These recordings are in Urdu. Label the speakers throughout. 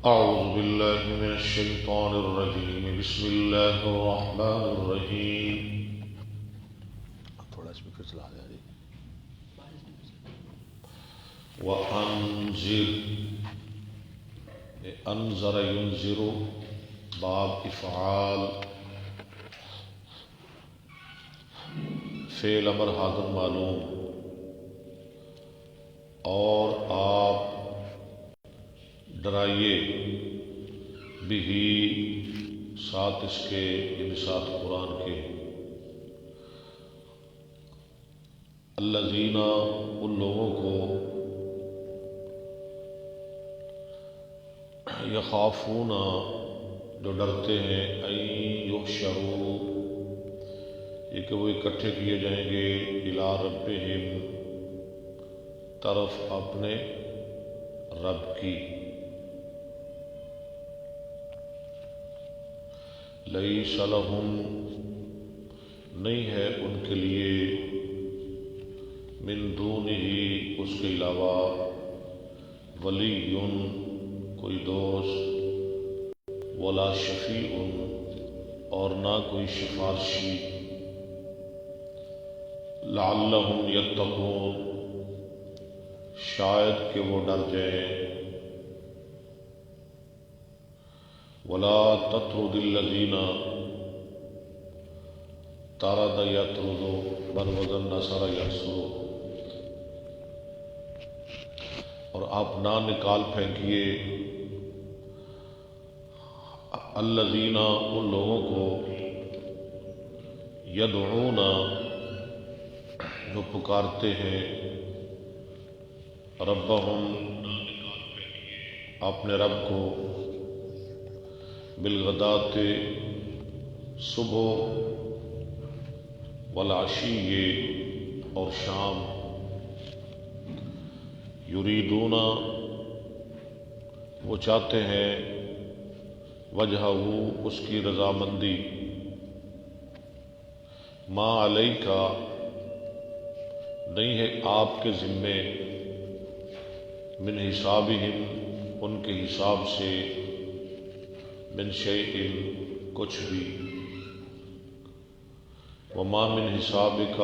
Speaker 1: أعوذ بالله من الشيطان الرجيم بسم الله الرحمن الرحيم
Speaker 2: تھوڑا اسپیکر چلا دیا جی.
Speaker 1: وأنذر أنذر ينذر باب افعال فعل امر حاضر معلوم. اور آپ ڈرائیے بھی ساتھ اس کے یعنی ساتھ قرآن کے الذین ان لوگوں کو یخافون جو ڈرتے ہیں ان یحشروا یہ کہ وہ اکٹھے کیے جائیں گے الی ربہم طرف اپنے رب کی. لیس لہم نہیں ہے ان کے لیے من دونہ اس کے علاوہ ولی کوئی دوست ولا شفیع اور نہ کوئی سفارشی. لعلہم یتقون شاید کہ وہ ڈر جائیں. ولا تطرد الذین طرد یطرد بر وزن نصر ینصر اور آپ نہ نکال پھینکیے الذین ان لوگوں کو یدعون جو پکارتے ہیں ربہم اپنے رب کو بالغداۃ صبح والعشی اور شام یریدون وہ چاہتے ہیں وجہہ اس کی رضامندی. ما علیک نہیں ہے آپ کے ذمے من حسابہم ان کے حساب سے من شیء کچھ بھی. وما من حسابک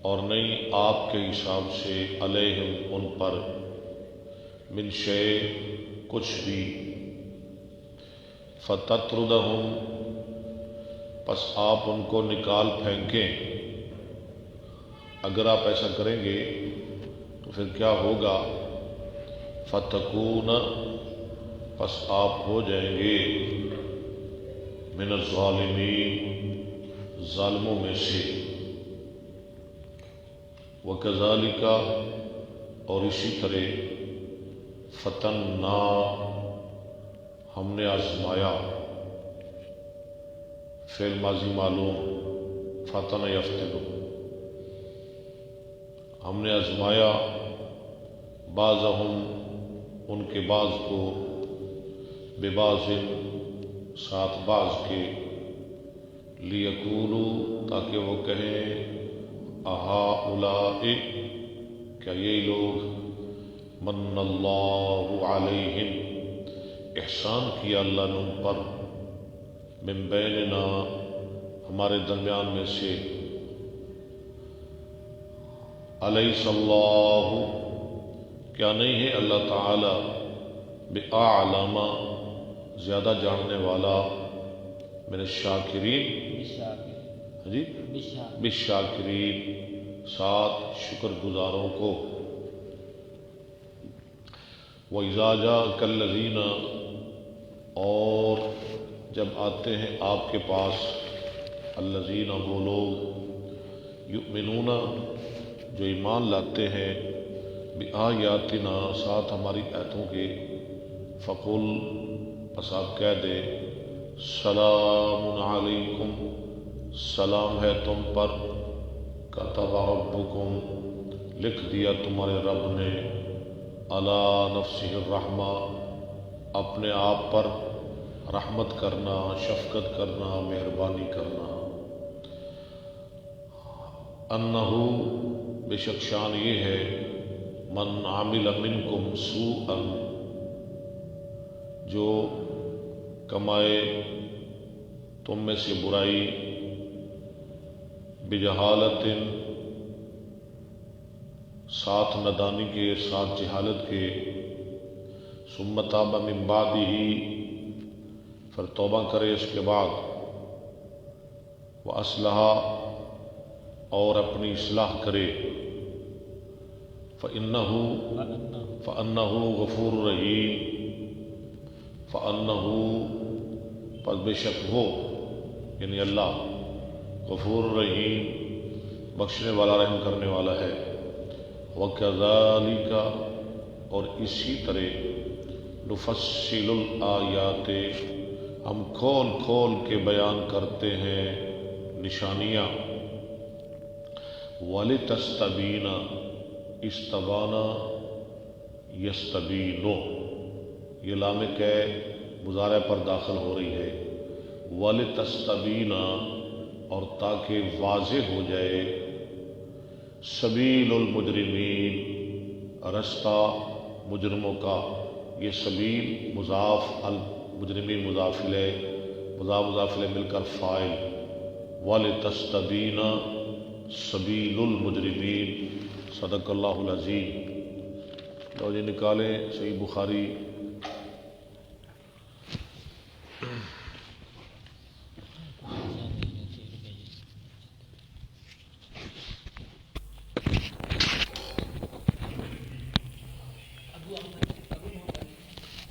Speaker 1: اور نہیں آپ کے حساب سے علیہم ان پر من شیء کچھ بھی. فتطردہم پس آپ ان کو نکال پھینکیں. اگر آپ ایسا کریں گے تو پھر کیا ہوگا؟ فتکون پس آپ ہو جائیں گے من الظالمین ظالموں میں سے. وکذالک اور اسی طرح فتنا ہم نے آزمایا فعل ماضی معلوم فتن یفتن ہم نے آزمایا بعضہم ان کے بعض کو ببعض ساتھ بعض کے لیقولوا تاکہ وہ کہیں اہؤلاء کیا یہ لوگ من اللہ علیہم احسان کیا اللہ نے ان پر من بیننا ہمارے درمیان میں سے. الیس اللہ کیا نہیں ہے اللہ تعالی بأعلم زیادہ جاننے والا من الشاکرین جی بالشاکرین ساتھ شکر گزاروں کو. وَإِذَا جَاءَكَ الَّذِينَ اور جب آتے ہیں آپ کے پاس الذین وہ لوگ یؤمنون جو ایمان لاتے ہیں بآیاتنا ساتھ ہماری آیتوں کے فقل پس آپ کہہ دیں سلام علیکم سلام ہے تم پر کتب ربکم لکھ دیا تمہارے رب نے علی نفسہ الرحمہ اپنے آپ پر رحمت کرنا شفقت کرنا مہربانی کرنا. انہو بے شک شان یہ ہے من عامل منکم سوءا جو کمائے تم میں سے برائی بجہالت، ساتھ ندانی کے، ساتھ جہالت کے، ثم تاب من بعدہ، پھر توبہ کرے اس کے بعد، وَأَصْلَحَ، اور اپنی اصلاح کرے، فَإِنَّهُ غفور رحیم، فَإِنَّهُ، پس بے شک وہ یعنی اللہ غفور رحیم بخشنے والا رحم کرنے والا ہے، وَكَذَلِكَ، اور اسی طرح نفصل الآیات، ہم کھول کھول کے بیان کرتے ہیں نشانیاں، وَلِتَسْتَبِينَ، استبانا یستبین، یہ لام کے مضارع پر داخل ہو رہی ہے، وَلِتَسْتَبِينَ، اور تاکہ واضح ہو جائے، سبیل المجرمین، رستہ مجرموں کا، یہ سبیل مضاف، المجرمین مضاف الیہ، مضاف الیہ مل کر فاعل، وَلِتَسْتَبِينَ سبیل المجرمین، صدق اللہ العظیم۔ لو جی نکالیں صحیح بخاری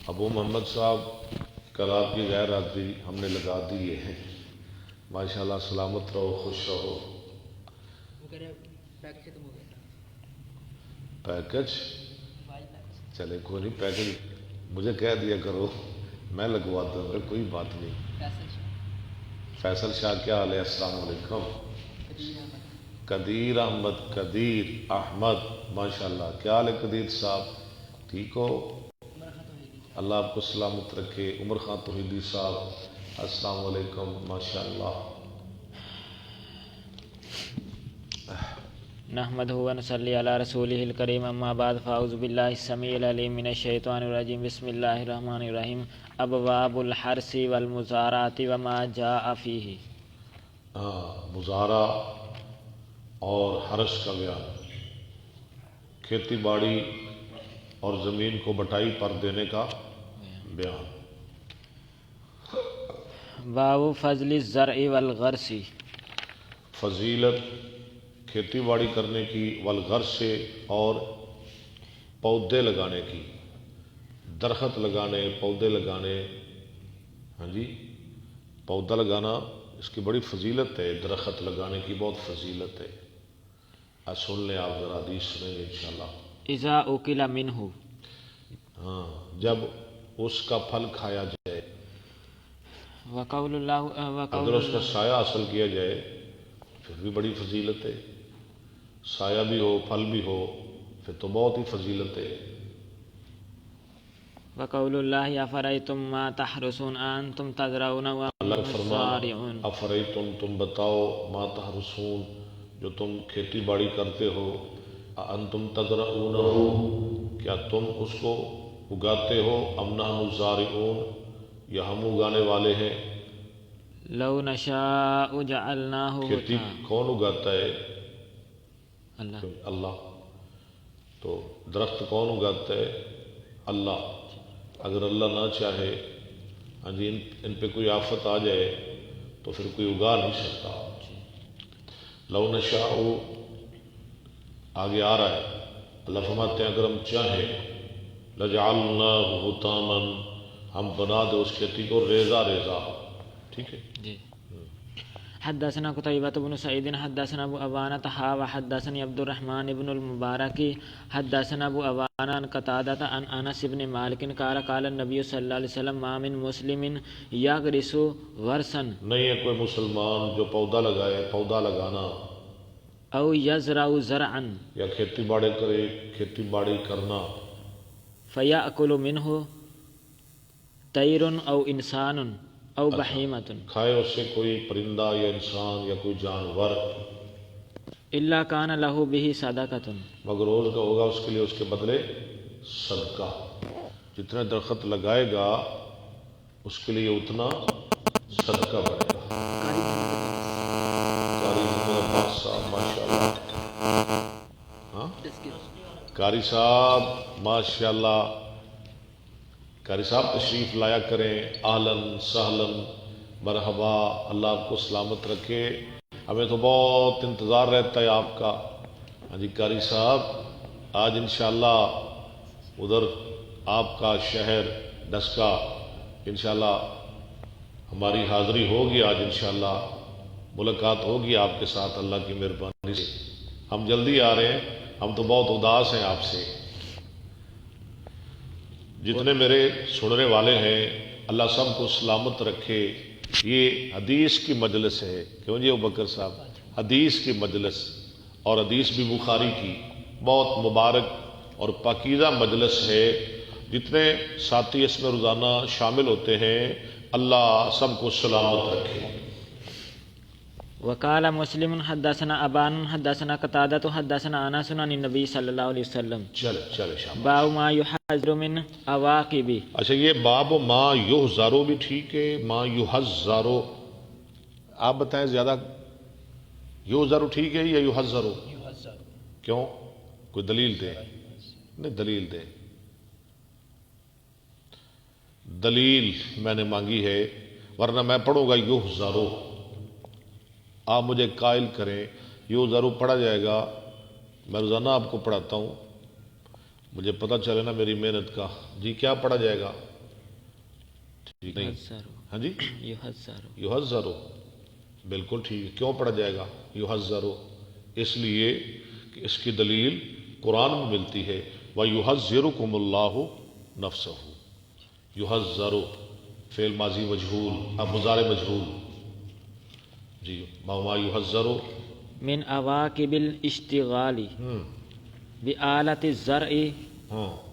Speaker 1: ابو محمد صاحب، کل آپ کی غیر حاضری ہم نے لگا دیے ہیں، ماشاءاللہ، سلامت رہو، خوش رہو۔ پیکج چلے کوئی نہیں، پیکج مجھے کہہ دیا کرو، میں لگواتا ہوں، کوئی بات نہیں۔ فیصل شاہ کیا حال ہے؟ السلام علیکم۔ قدیر احمد، قدیر احمد، ماشاءاللہ، کیا حال ہے قدیر صاحب؟ ٹھیک ہو؟ اللہ آپ کو سلامت رکھے۔ عمر خان توحیدی صاحب، السلام علیکم، ماشاءاللہ۔
Speaker 3: نحمدہ و نصلی علی رسولہ الکریم، اما بعد، فاعوذ باللہ السمیع العلیم من الشیطان الرجیم، بسم اللہ الرحمن الرحیم۔ ابواب الحرث والمزارعۃ وما جاء فیہ۔
Speaker 1: مزارع اور حرث کا بیان، کھیتی باڑی اور زمین کو بٹائی پر دینے کا بیان۔
Speaker 3: باب فضل الزرع والغرس،
Speaker 1: فضیلت کھیتی باڑی کرنے کی، والغرس سے، اور پودے لگانے کی، درخت لگانے، پودے لگانے، ہاں جی، پودا لگانا اس کی بڑی فضیلت ہے، درخت لگانے کی بہت فضیلت ہے۔ سن لیں آپ ذرا، حدیث سنیں گے انشاءاللہ۔
Speaker 3: اذا اکل منہ،
Speaker 1: ہاں، جب اس کا پھل کھایا جائے،
Speaker 3: وقول اللہ،
Speaker 1: اگر اس کا سایہ حاصل کیا جائے پھر بھی بڑی فضیلت ہے، سایہ بھی ہو، پھل بھی ہو، پھر تو بہت ہی فضیلت ہے۔
Speaker 3: وقول اللہ افرأیتم ما تحرثون انتم تزرعون
Speaker 1: اللہ کا
Speaker 3: وانتم
Speaker 1: فرمان،
Speaker 3: زارعون،
Speaker 1: افریتم، تم بتاؤ، ما تحرثون، جو تم کھیتی باڑی کرتے ہو، انتم تزرعونہ، کیا تم اس کو اگاتے ہو، ام نحن الزارعون، یا ہم اگانے والے ہیں۔
Speaker 3: لو نشاء جعلناہ
Speaker 1: کھیتی کون اگاتا ہے؟
Speaker 3: اللہ،
Speaker 1: اللہ۔ تو درخت کون اگاتا ہے؟ اللہ۔ اگر اللہ نہ چاہے، ہاں جی، ان پہ کوئی آفت آ جائے تو پھر کوئی اگا نہیں سکتا۔ لو نشاء آگے آ رہا ہے، اللہ فرماتے ہیں اگر ہم چاہیں، لجعلناہ حطاما، ہم بنا دے اس کھیتی کو ریزہ ریزہ، ٹھیک ہے
Speaker 3: جی۔ حدثنا قتيبة بن سعيد حدثنا ابو عوانة وحدثني عبد الرحمن بن المبارك حدثنا ابو عوانة عن قتادة عن انس بن مالك قال قال النبي صلى الله عليه وسلم ما من مسلم يغرس غرسا،
Speaker 1: نہیں ہے کوئی مسلمان جو پودا لگائے، پودا لگانا،
Speaker 3: او يزرع زرعا،
Speaker 1: یا کھیتی باڑی کرے، کھیتی باڑی کرنا،
Speaker 3: فيأكل منه طير او انسان او بہیمۃ،
Speaker 1: کھائے اس سے کوئی پرندہ یا انسان یا کوئی جانور،
Speaker 3: الا كان له به صدقۃ،
Speaker 1: مگر روز کا ہوگا اس کے لیے اس کے بدلے صدقہ۔ جتنے درخت لگائے گا اس کے لیے اتنا صدقہ بڑھے گا۔ قاری محمد عباس صاحب ماشاءاللہ، ہاں قاری صاحب ماشاءاللہ، قاری صاحب تشریف لایا کریں، اہلاً سہلاً مرحبا، اللہ آپ کو سلامت رکھے، ہمیں تو بہت انتظار رہتا ہے آپ کا۔ ہاں جی قاری صاحب آج انشاءاللہ ادھر آپ کا شہر ڈسکا انشاءاللہ ہماری حاضری ہوگی، آج انشاءاللہ ملاقات ہوگی آپ کے ساتھ اللہ کی مہربانی سے۔ ہم جلدی آ رہے ہیں، ہم تو بہت اداس ہیں آپ سے۔ جتنے میرے سننے والے ہیں اللہ سب کو سلامت رکھے۔ یہ حدیث کی مجلس ہے، کیوں جی ابوبکر صاحب؟ حدیث کی مجلس، اور حدیث بھی بخاری کی، بہت مبارک اور پاکیزہ مجلس ہے۔ جتنے ساتھی اس میں روزانہ شامل ہوتے ہیں اللہ سب کو سلامت رکھے۔
Speaker 3: وقال مسلم حدثنا ابان حدثنا قتادة حدثنا انس عن النبي صلی اللہ علیہ وسلم
Speaker 1: چلے شامل۔
Speaker 3: باب ما يحذر من عواقب۔
Speaker 1: اچھا یہ باب ما یحذرو بھی ٹھیک ہے، ما یحذرو آپ بتائیں زیادہ، یحذرو ٹھیک ہے یا یحذرو؟ کیوں؟ کوئی دلیل دے، نہیں دلیل دے، دلیل میں نے مانگی ہے، ورنہ میں پڑھوں گا یحذرو، آپ مجھے قائل کریں یحذرو پڑھا جائے گا، میں روزانہ آپ کو پڑھاتا ہوں، مجھے پتہ چلے نا میری محنت کا۔ جی کیا پڑھا جائے گا؟ ٹھیک نہیں، ہاں جی یحذرو بالکل ٹھیک ہے۔ کیوں پڑھا جائے گا یحذرو؟ اس لیے کہ اس کی دلیل قرآن میں ملتی ہے، وَيُحَذِّرُكُمُ اللَّهُ نَفْسَهُ۔ یحذرو فعل ماضی مجہول، اب مضارع مجہول، جی ما یحذرو
Speaker 3: من عواقب الاشتغال بآلة الزرع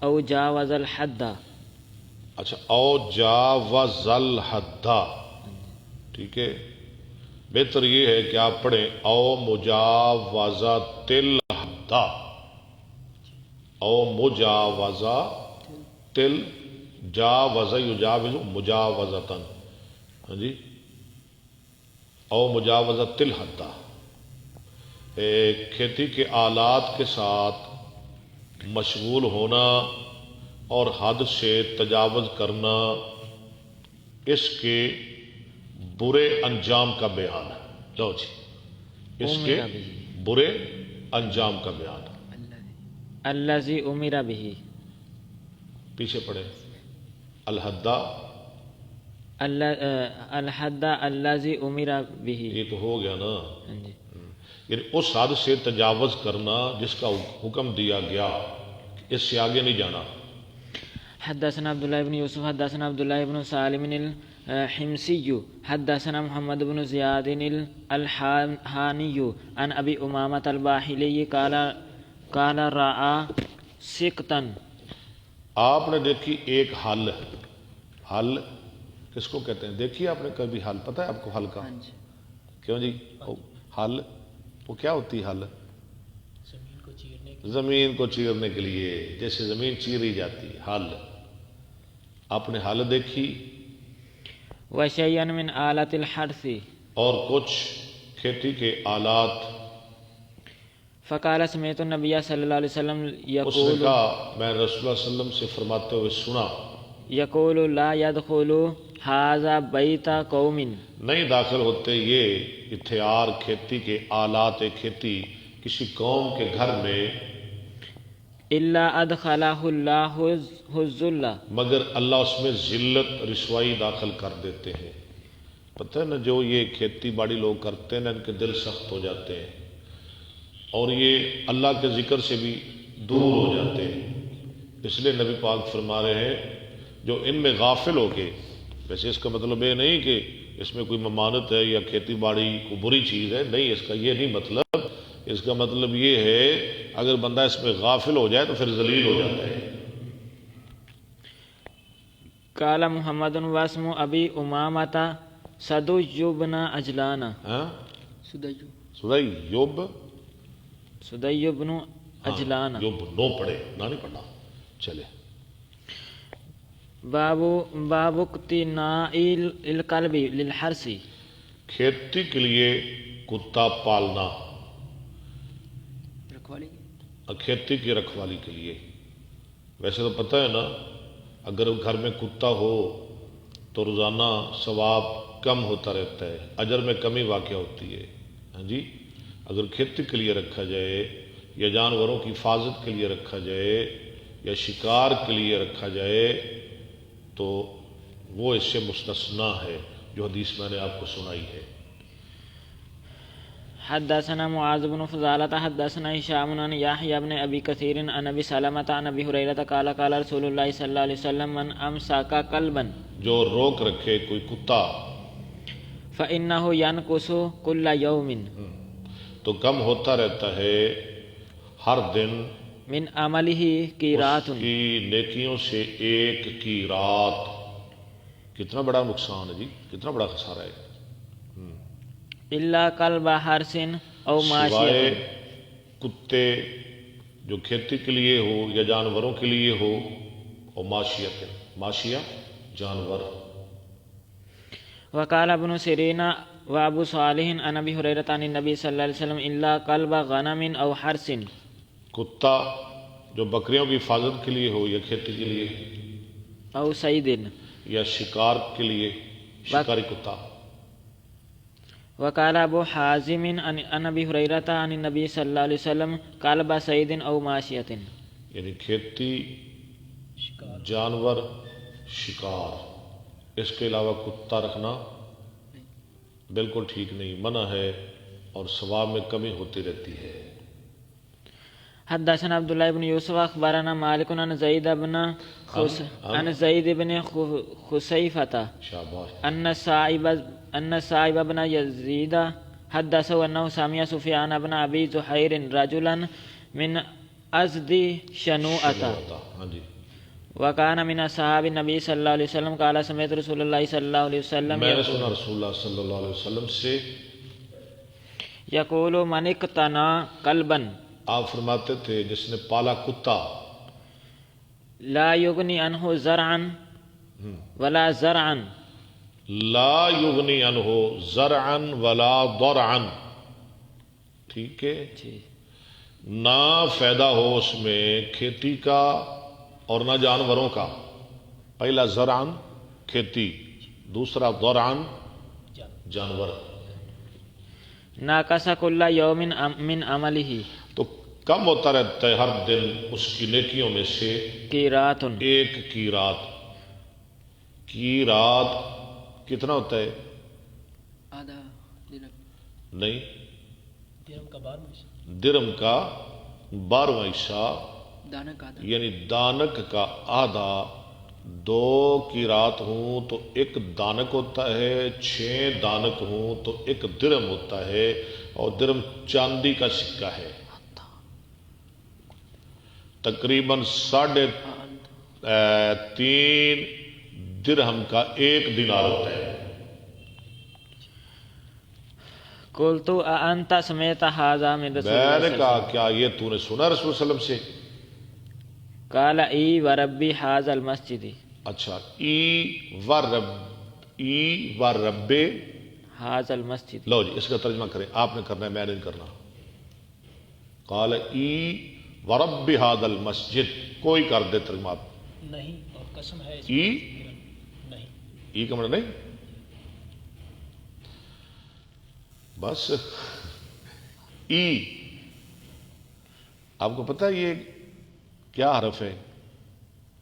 Speaker 3: او جاوز الحد۔
Speaker 1: اچھا او جاوز الحد، ٹھیک ہے، بہتر یہ ہے کہ آپ پڑھیں او مجاوزۃ الحد، او مجاوزۃ جاوز یجاوز مجاوزۃ، ہاں جی، او مجاوزۃ الحد، کھیتی کے آلات کے ساتھ مشغول ہونا اور حد سے تجاوز کرنا، اس کے برے انجام کا بیان ہے۔ لو جی، اس کے برے انجام کا بیان ہے۔
Speaker 3: الذی امر به،
Speaker 1: پیچھے پڑھے الحد،
Speaker 3: الحد الذی امر به،
Speaker 1: یہ تو ہو گیا نا،
Speaker 3: جی۔
Speaker 1: یعنی اس حد سے تجاوز کرنا جس کا حکم دیا گیا، اس سے آگے نہیں جانا۔
Speaker 3: حدثنا عبداللہ بن یوسف حدثنا عبداللہ بن سالم الحمسی حدثنا محمد بن زیاد الحانی عن ابی امامۃ الباہلی قال رعا سقطا۔
Speaker 1: آپ نے دیکھی ایک حل، حل کس کو کہتے ہیں؟ دیکھیے آپ نے کبھی حل، پتہ ہے آپ کو حل کا؟ کیوں جی؟ حل وہ کیا ہوتی ہے؟ حل زمین کو چیرنے کے لیے، جیسے زمین چیری جاتی ہے، حل۔ آپ نے حل دیکھی،
Speaker 3: وشیئا من آلۃ الحرث،
Speaker 1: اور کچھ کھیتی کے آلات۔
Speaker 3: فقال سمعت النبی صلی اللہ علیہ وسلم
Speaker 1: اس نے
Speaker 3: یقول،
Speaker 1: کہا میں رسول اللہ صلی اللہ علیہ وسلم سے فرماتے ہوئے سنا،
Speaker 3: یقول لا يدخل هذا بیت قوم،
Speaker 1: نہیں داخل ہوتے یہ ہتھیار کھیتی کے آلات کھیتی کسی قوم کے گھر میں،
Speaker 3: الا ادخلہ اللہ الذل،
Speaker 1: مگر اللہ اس میں ذلت رسوائی داخل کر دیتے ہیں۔ پتہ ہے نا، جو یہ کھیتی باڑی لوگ کرتے ہیں نا، ان کے دل سخت ہو جاتے ہیں اور یہ اللہ کے ذکر سے بھی دور ہو جاتے ہیں۔ اس لیے نبی پاک فرما رہے ہیں جو ان میں غافل ہو کے، ویسے اس کا مطلب یہ نہیں کہ اس میں کوئی ممانت ہے یا کھیتی باڑی کوئی بری چیز ہے، نہیں، اس کا یہ نہیں مطلب، اس کا مطلب یہ ہے اگر بندہ اس میں غافل ہو جائے تو پھر ذلیل ہو جاتا ہے۔
Speaker 3: قال محمد واسم ابی امامۃ سدی بن عجلان، سدی بن عجلان،
Speaker 1: جو نو پڑھے نہ نہیں پڑھنا، چلے
Speaker 3: باب اقتناء الکلب للحرث،
Speaker 1: کھیتی کے لیے کتا پالنا،
Speaker 3: رکھوالی،
Speaker 1: کھیتی کی رکھوالی کے لیے۔ ویسے تو پتہ ہے نا، اگر گھر میں کتا ہو تو روزانہ ثواب کم ہوتا رہتا ہے، اجر میں کمی واقع ہوتی ہے۔ ہاں جی، اگر کھیتی کے لیے رکھا جائے یا جانوروں کی حفاظت کے لیے رکھا جائے یا شکار کے لیے رکھا جائے تو وہ اس سے مستثنا ہے، جو حدیث میں نے آپ کو سنائی ہے۔
Speaker 3: حدثنا معاذ بن فضالة حدثنا هشام عن يحيى بن ابي كثير عن ابي سلمة عن ابي هريرة قال قال رسول الله صلى الله عليه وسلم من امسك كلبا
Speaker 1: جو روک رکھے کوئی کتا
Speaker 3: فانه ينقص كل يوم
Speaker 1: تو کم ہوتا رہتا ہے ہر دن
Speaker 3: من عمله قيرات،
Speaker 1: اس کی نیکیوں سے ایک کی رات۔ کتنا بڑا نقصان ہے جی، کتنا بڑا خسارہ ہے۔
Speaker 3: الا كلب حرث او
Speaker 1: سوائے
Speaker 3: ماشية،
Speaker 1: کتے جو کھیتی کے لیے ہو یا جانوروں کے لیے ہو، اور ماشیہ جانور۔
Speaker 3: وقال ابن سيرين وابو صالح عن ابي هريرة عن النبي صلى الله عليه وسلم الا كلب غنم او حرث،
Speaker 1: کتا جو بکریوں کی حفاظت کے لیے ہو یا کھیتی کے لیے
Speaker 3: او صيد،
Speaker 1: یا شکار کے لیے، شکاری کتا۔
Speaker 3: وقال ابو حازم عن ابي هريرة عن النبي صلى الله عليه وسلم كلب صيد او ماشية،
Speaker 1: یعنی کھیتی، جانور، شکار، اس کے علاوہ کتا رکھنا بالکل ٹھیک نہیں، منع ہے اور ثواب میں کمی ہوتی رہتی ہے۔
Speaker 3: حدثنا عبد الله بن يوسف اخبرنا مالك عن زيد بن خسيفة
Speaker 1: شاباش۔
Speaker 3: ان سائب بن يزيد حدثه انه سمع سفيان بن ابي زهير رجلا من ازد شنوءة
Speaker 1: ہاں جی،
Speaker 3: وكان من اصحاب النبي صلى الله عليه وسلم قال سمعت رسول الله صلى الله عليه وسلم
Speaker 1: میں نے سنا رسول اللہ صلی اللہ علیہ وسلم سے
Speaker 3: يقول من اقتنى كلبا
Speaker 1: آپ فرماتے تھے جس نے پالا کتا،
Speaker 3: لا يغني عنه زرعا ولا زرعا،
Speaker 1: لا یغنی عنہ زرعا ولا ضرعا، ٹھیک ہے، نہ فائدہ ہو اس میں کھیتی کا اور نہ جانوروں کا۔ پہلا زرعن کھیتی، دوسرا ضرعن جانور۔
Speaker 3: ناقص كل يوم من عمله
Speaker 1: تو کم ہوتا رہتا ہے ہر دن اس کی نیکیوں میں سے
Speaker 3: قيرات،
Speaker 1: ایک کی رات۔ کی رات کتنا ہوتا ہے؟
Speaker 3: آدھا
Speaker 1: نہیں، درم کا 12واں حصہ، یعنی دانک کا آدھا۔ 2 کی رات ہوں تو 1 دانک ہوتا ہے، 6 دانک ہوں تو 1 درم ہوتا ہے، اور درم چاندی کا سکہ ہے، تقریباً 3.5 درہم کا 1 دینار ہوتا ہے۔
Speaker 3: قلت أأنت سمعت هذا من رسول الله
Speaker 1: میں نے
Speaker 3: صلى الله
Speaker 1: کہا
Speaker 3: عليه وسلم؟
Speaker 1: کیا یہ تو نے سنا رسول صلی اللہ علیہ وسلم سے؟
Speaker 3: قال اي وربي هذا المسجد،
Speaker 1: اچھا، ای و رب،
Speaker 3: هذا المسجد،
Speaker 1: لو جی اس کا ترجمہ کریں، آپ نے کرنا ہے، میں نے نہیں کرنا۔ قال ای و رب هذا المسجد، کوئی کر دے ترجمہ آپ۔
Speaker 4: نہیں، اور قسم ہے اس
Speaker 1: ای
Speaker 4: نہیں،
Speaker 1: ای کا مطلب نہیں، بس ای۔ آپ کو پتہ ہے یہ کیا حرف ہے؟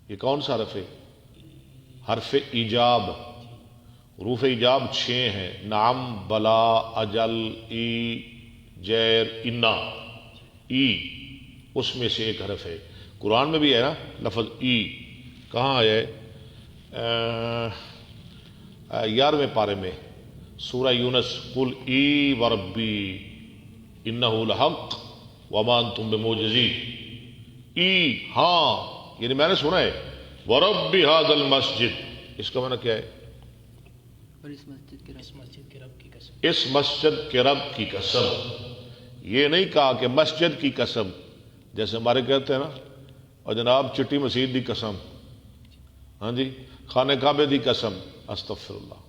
Speaker 1: یہ کون سا حرف ہے؟ حرف ایجاب۔ حروف ایجاب 6 ہیں، نعم، بلا، اجل، ای، جیر، انا۔ ای اس میں سے ایک حرف ہے۔ قرآن میں بھی ہے نا لفظ ای، کہاں ہے؟ 11ویں پارے میں سورہ یونس، قل ای وربی انہ لحق وما انتم بمعجزین۔ ای، ہاں، یعنی میں نے سنا ہے، ورب ھذا المسجد، اس کا معنی کیا ہے؟
Speaker 4: اور اس مسجد کے رب کی قسم،
Speaker 1: اس مسجد کے رب کی قسم۔ یہ نہیں کہا کہ مسجد کی قسم، جیسے ہمارے کہتے ہیں نا، اور جناب چٹی مسجد کی قسم، ہاں جی خانہ کعبے دی قسم استغفر اللہ،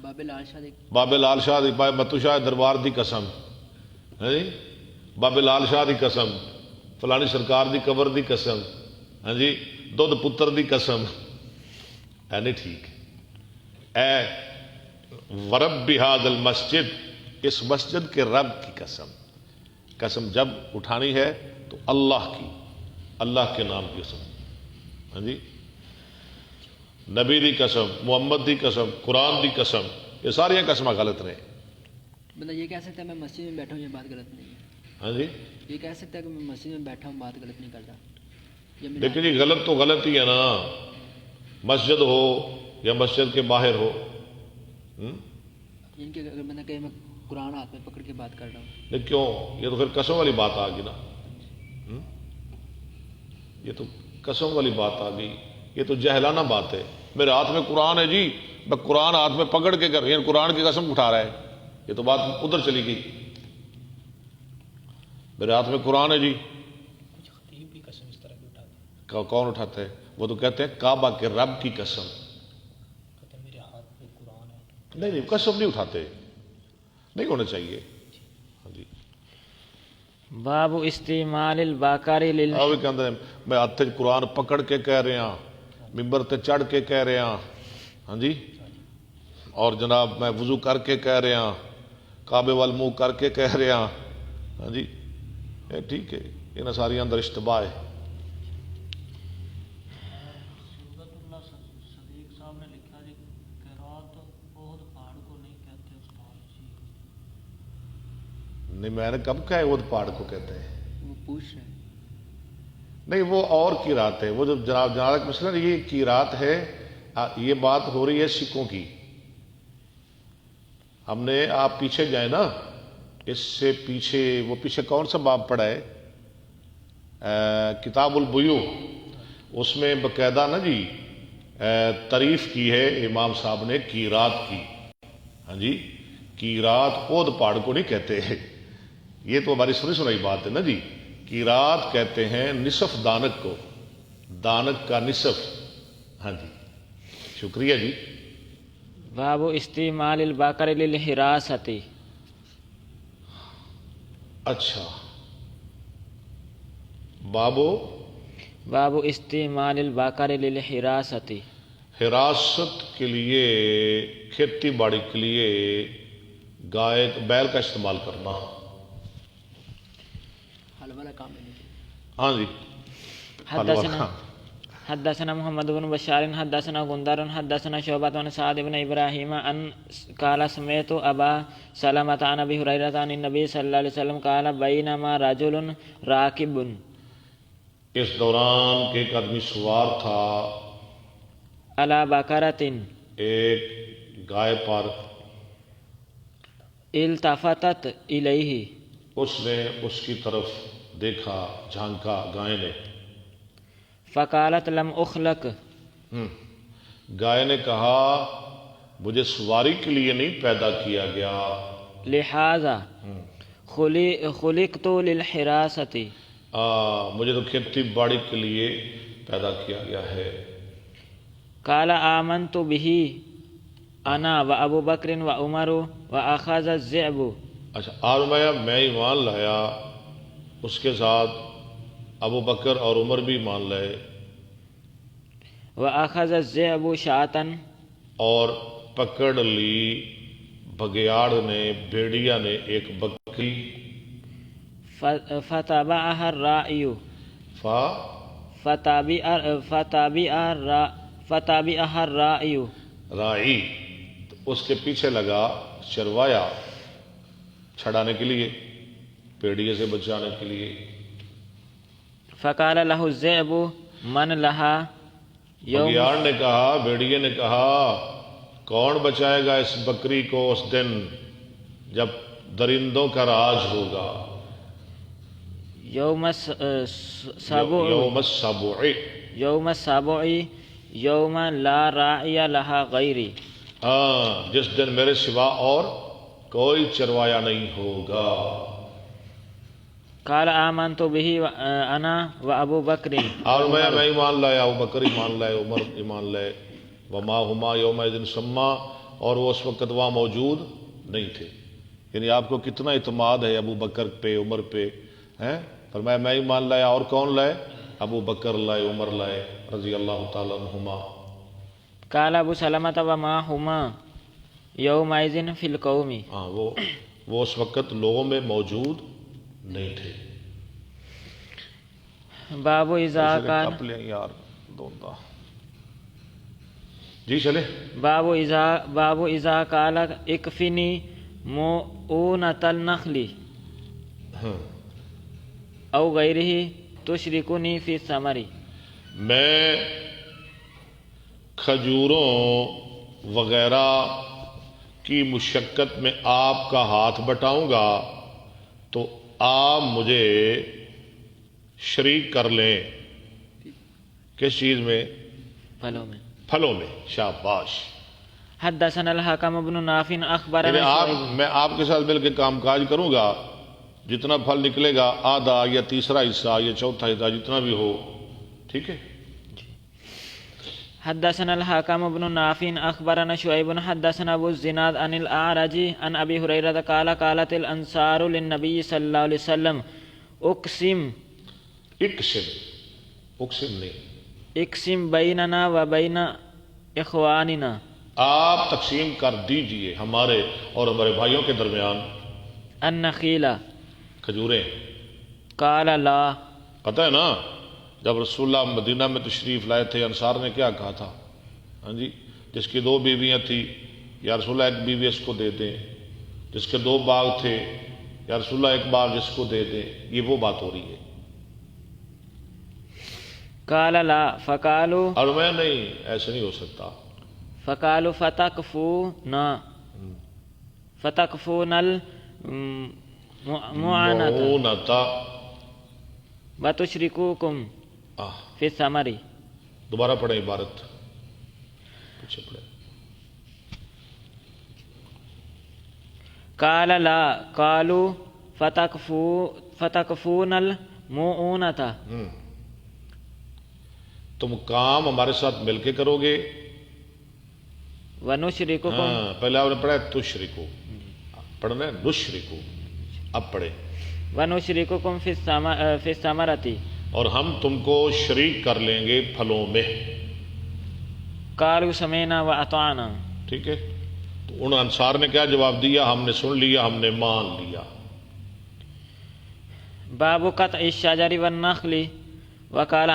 Speaker 4: باب لال شاہ دی
Speaker 1: بابے لال شاہ دی بابے متو شاہ دربار دی قسم، ہاں جی بابے لال شاہ دی قسم، فلانی سرکار دی قبر دی قسم، ہاں جی دودھ پتر دی قسم، ہے نہیں ٹھیک؟ اے ورب بہذا المسجد، اس مسجد کے رب کی قسم، قسم جب اٹھانی ہے تو اللہ کی، اللہ کے نام کی قسم، ہاں جی نبی دی قسم، محمد دی قسم، قرآن دی قسم، یہ ساری قسمیں غلط رہے.
Speaker 4: بندہ یہ کہہ سکتا ہے میں مسجد میں بیٹھا ہوں، یہ بات غلط نہیں ہے.
Speaker 1: ہاں جی
Speaker 4: یہ کہہ سکتا ہے کہ میں مسجد میں بیٹھا ہوں، بات غلط نہیں کرتا. یہ میرا
Speaker 1: لیکن یہ غلط تو غلط ہی ہے نا، مسجد ہو یا مسجد کے باہر ہو.
Speaker 4: ان کے اگر بندہ کہے میں قرآن ہاتھ میں پکڑ کے بات کر رہا ہوں،
Speaker 1: لیکن کیوں؟ یہ تو پھر قسم والی بات آ گئی نا، یہ تو قسم والی بات آ گئی، یہ تو جہلانہ بات ہے. میرے ہاتھ میں قرآن ہے جی، میں قرآن ہاتھ میں پکڑ کے کر، یہ قرآن کی قسم اٹھا رہا ہے، یہ تو بات ادھر چلی گئی. میرے ہاتھ میں قرآن ہے جی،
Speaker 5: کچھ خطیب بھی قسم اس طرح کی اٹھاتے ہیں.
Speaker 1: کون اٹھاتے ہیں؟ وہ تو کہتے ہیں کعبہ کے رب کی قسم.
Speaker 5: کہتے ہیں میرے ہاتھ میں قرآن ہے.
Speaker 1: نہیں نہیں قسم نہیں اٹھاتے، نہیں ہونا چاہیے. ہاں جی
Speaker 3: باب استعمال الباکاری لل
Speaker 1: آ بھی کہتے ہیں میں ہاتھ قرآن پکڑ کے کہہ رہے ہاں، ممبر تے چڑھ کے کہہ رہے ہاں، ہاں جی اور جناب میں وضو کر کے کہہ رہے ہاں، کعبے وال منہ کر کے کہہ رہے ہاں. ہاں جی یہ ٹھیک ہے، یہ ساری اندر اشتباہ ہے.
Speaker 5: صبغت اللہ صدیق صاحب نے لکھا جی قرات بہت پہاڑ کو نہیں کہتے استاد جی.
Speaker 1: نہیں میں نے کب کہا ہے وہ پہاڑ کو کہتے ہیں؟
Speaker 4: وہ پوچھ رہے ہیں.
Speaker 1: نہیں وہ اور کی رات ہے، وہ جو جناب جناب مثلا یہ کی رات ہے، یہ بات ہو رہی ہے سکھوں کی. ہم نے آپ پیچھے جائیں نا، اس سے پیچھے وہ پیچھے کون سا باب پڑھا ہے؟ کتاب البیوع، اس میں باقاعدہ نا جی تعریف کی ہے امام صاحب نے کی رات کی. ہاں جی کی رات اود پہاڑ کو نہیں کہتے، یہ تو ہماری سنی سنائی بات ہے نا جی. کی رات کہتے ہیں نصف دانک کو، دانک کا نصف. ہاں جی شکریہ جی.
Speaker 3: باب استعمال الباکاری للحراست.
Speaker 1: اچھا بابو
Speaker 3: باب استعمال الباکاری للحراست.
Speaker 1: حراست کے لیے، کھیتی باڑی کے لیے گائے بیل کا استعمال کرنا.
Speaker 4: حل والا کام ہے نہیں.
Speaker 1: ہاں جی
Speaker 3: حدثنا محمد بن بشار حدثنا غندر حدثنا شعبة عن سعد بن ابراہیم ان قال سمعت ابا سلمة عن ابي هريرة عن النبي صلی اللہ علیہ وسلم قال بينما رجل راكب.
Speaker 1: اس دوران کہ ایک آدمی سوار تھا
Speaker 3: على بقرة
Speaker 1: ایک گائے پر،
Speaker 3: التفتت الیہ.
Speaker 1: اس نے اس کی طرف دیکھا، جھانکا گائے نے.
Speaker 3: فقالت لم اخلق.
Speaker 1: گائے نے کہا مجھے سواری کے لیے نہیں پیدا کیا گیا،
Speaker 3: لہذا خلقت للحراست.
Speaker 1: مجھے تو کھیتی باڑی کے لیے پیدا کیا گیا ہے.
Speaker 3: قال آمنت به انا و ابو بکر و عمر و اخذ الذئب.
Speaker 1: اچھا آرمایا میں ایمان لایا، اس کے ساتھ ابو بکر اور عمر بھی مان لائے.
Speaker 3: و اخذ الذئب شاطا.
Speaker 1: اور پکڑ لی بگیاڑ نے، بھیڑیا نے ایک بکری.
Speaker 3: فتبعها الراعي. فتبعها الراعي.
Speaker 1: راعی اس کے پیچھے لگا چروایا، چھڑانے کے لیے، بھیڑیے سے بچانے کے لیے.
Speaker 3: فقال له الذئب من لها يوم.
Speaker 1: بگیاڑ نے کہا، بھیڑیے نے کہا کون بچائے گا اس بکری کو اس دن جب درندوں کا راج ہوگا.
Speaker 3: یوم السبع.
Speaker 1: یوم السبع.
Speaker 3: یوم السبع یوم لا راعی لها غیری.
Speaker 1: ہاں جس دن میرے سوا اور کوئی چروایا نہیں ہوگا.
Speaker 3: قال آمنت به انا و ابو بکر
Speaker 1: اور میں ایمان لایا، ابو بکر ایمان لائے، عمر ایمان لائے، وما ہما یومئذ سما، اور وہ اس وقت وہاں موجود نہیں تھے. یعنی آپ کو کتنا اعتماد ہے ابو بکر پہ، عمر پہ ہیں. فرمایا میں ایمان لایا، اور کون لائے؟ ابو بکر لائے، عمر لائے رضی اللہ تعالیٰ عنہما.
Speaker 3: قال ابو سلمۃ وما ہما یومئذ فی القوم.
Speaker 1: ہاں وہ اس وقت لوگوں میں موجود نہیں تھے.
Speaker 3: باب اذا کان
Speaker 1: کپ لیں یار دوندا. جی چلے.
Speaker 3: باب اذا قال اکفنی مؤونۃ النخل او غیرہ تشرکنی فی الثمر.
Speaker 1: میں کھجوروں وغیرہ کی مشقت میں آپ کا ہاتھ بٹاؤں گا تو آپ مجھے شریک کر لیں. کس چیز میں؟
Speaker 3: پھلوں میں.
Speaker 1: پھلوں میں. شاباش.
Speaker 3: حدثنا الحکم بن نافع اخبرنا
Speaker 1: میں آپ کے ساتھ مل کے کام کاج کروں گا، جتنا پھل نکلے گا آدھا یا تیسرا حصہ یا چوتھا حصہ جتنا بھی ہو، ٹھیک ہے.
Speaker 3: حدثنا الحكم بن نافع اخبرنا شعيب حدثنا ابو الزناد عن الاعرج عن ابي هريره قال قالت الانصار للنبي صلى الله عليه وسلم اقسم بيننا وبين اخواننا.
Speaker 1: آپ تقسیم کر دیجئے ہمارے اور ہمارے بھائیوں کے درمیان
Speaker 3: النخیل
Speaker 1: کھجوریں.
Speaker 3: قال لا.
Speaker 1: پتہ ہے نا جب رسول اللہ مدینہ میں تشریف لائے تھے، انصار نے کیا کہا تھا؟ ہاں جی، جس کی 2 بیویاں تھیں، یا رسول اللہ 1 بیوی اس کو دے دیں. جس کے 2 باغ تھے، یا رسول اللہ 1 باغ اس کو دے دیں. یہ وہ بات ہو رہی ہے.
Speaker 3: قال لا فقالوا.
Speaker 1: اور میں نہیں، ایسے نہیں ہو سکتا.
Speaker 3: فقالوا فتكفون المعانة وتشركوكم فی الثمر.
Speaker 1: دوبارہ پڑھیں عبارت، پیچھے پڑھیں.
Speaker 3: قال لا قالوا فتكفون المؤونة.
Speaker 1: تم کام ہمارے ساتھ مل کے کرو گے.
Speaker 3: ونشرككم.
Speaker 1: پہلے آپ نے پڑھا ہے تشرکو، پڑھنا ہے نشرکو. اب پڑھے
Speaker 3: ونشرككم فی الثمرة.
Speaker 1: اور ہم تم کو شریک کر لیں گے پھلوں میں.
Speaker 3: قالوا سمعنا واطعنا.
Speaker 1: ٹھیک ہے. تو ان انصار نے کیا جواب دیا؟ ہم نے سن لیا، ہم نے مان لیا.
Speaker 3: باب قطع الشجر والنخل. وقال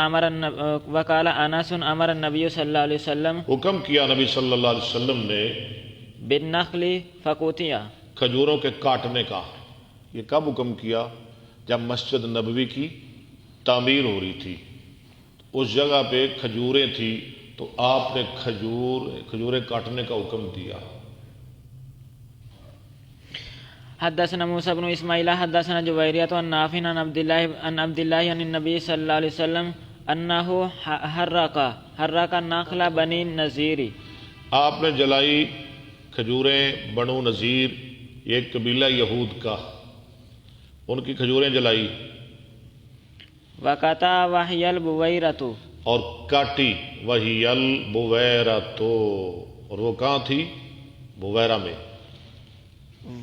Speaker 3: انس امر النبی صلی اللہ علیہ وسلم.
Speaker 1: حکم کیا نبی صلی اللہ علیہ وسلم نے
Speaker 3: بالنخل فقوتیا.
Speaker 1: کھجوروں کے کاٹنے کا. یہ کب حکم کیا؟ جب مسجد نبوی کی تعمیر ہو رہی تھی، اس جگہ پہ کھجوریں تھی، تو آپ نے کھجوریں کاٹنے کا حکم دیا.
Speaker 3: حدثنا موسى بن اسماعيل حدثنا جويرية عن نافع عن عبد الله عن النبي صلى الله عليه وسلم انه حرق النخل بني النذير.
Speaker 1: آپ نے جلائی کھجوریں بنو نذیر، یہ ایک قبیلہ یہود کا، ان کی کھجوریں جلائی.
Speaker 3: وقطع وهي البويرة.
Speaker 1: اور کاٹی وہی البویرۃ، اور وہ کہاں تھی؟ بویرہ میں.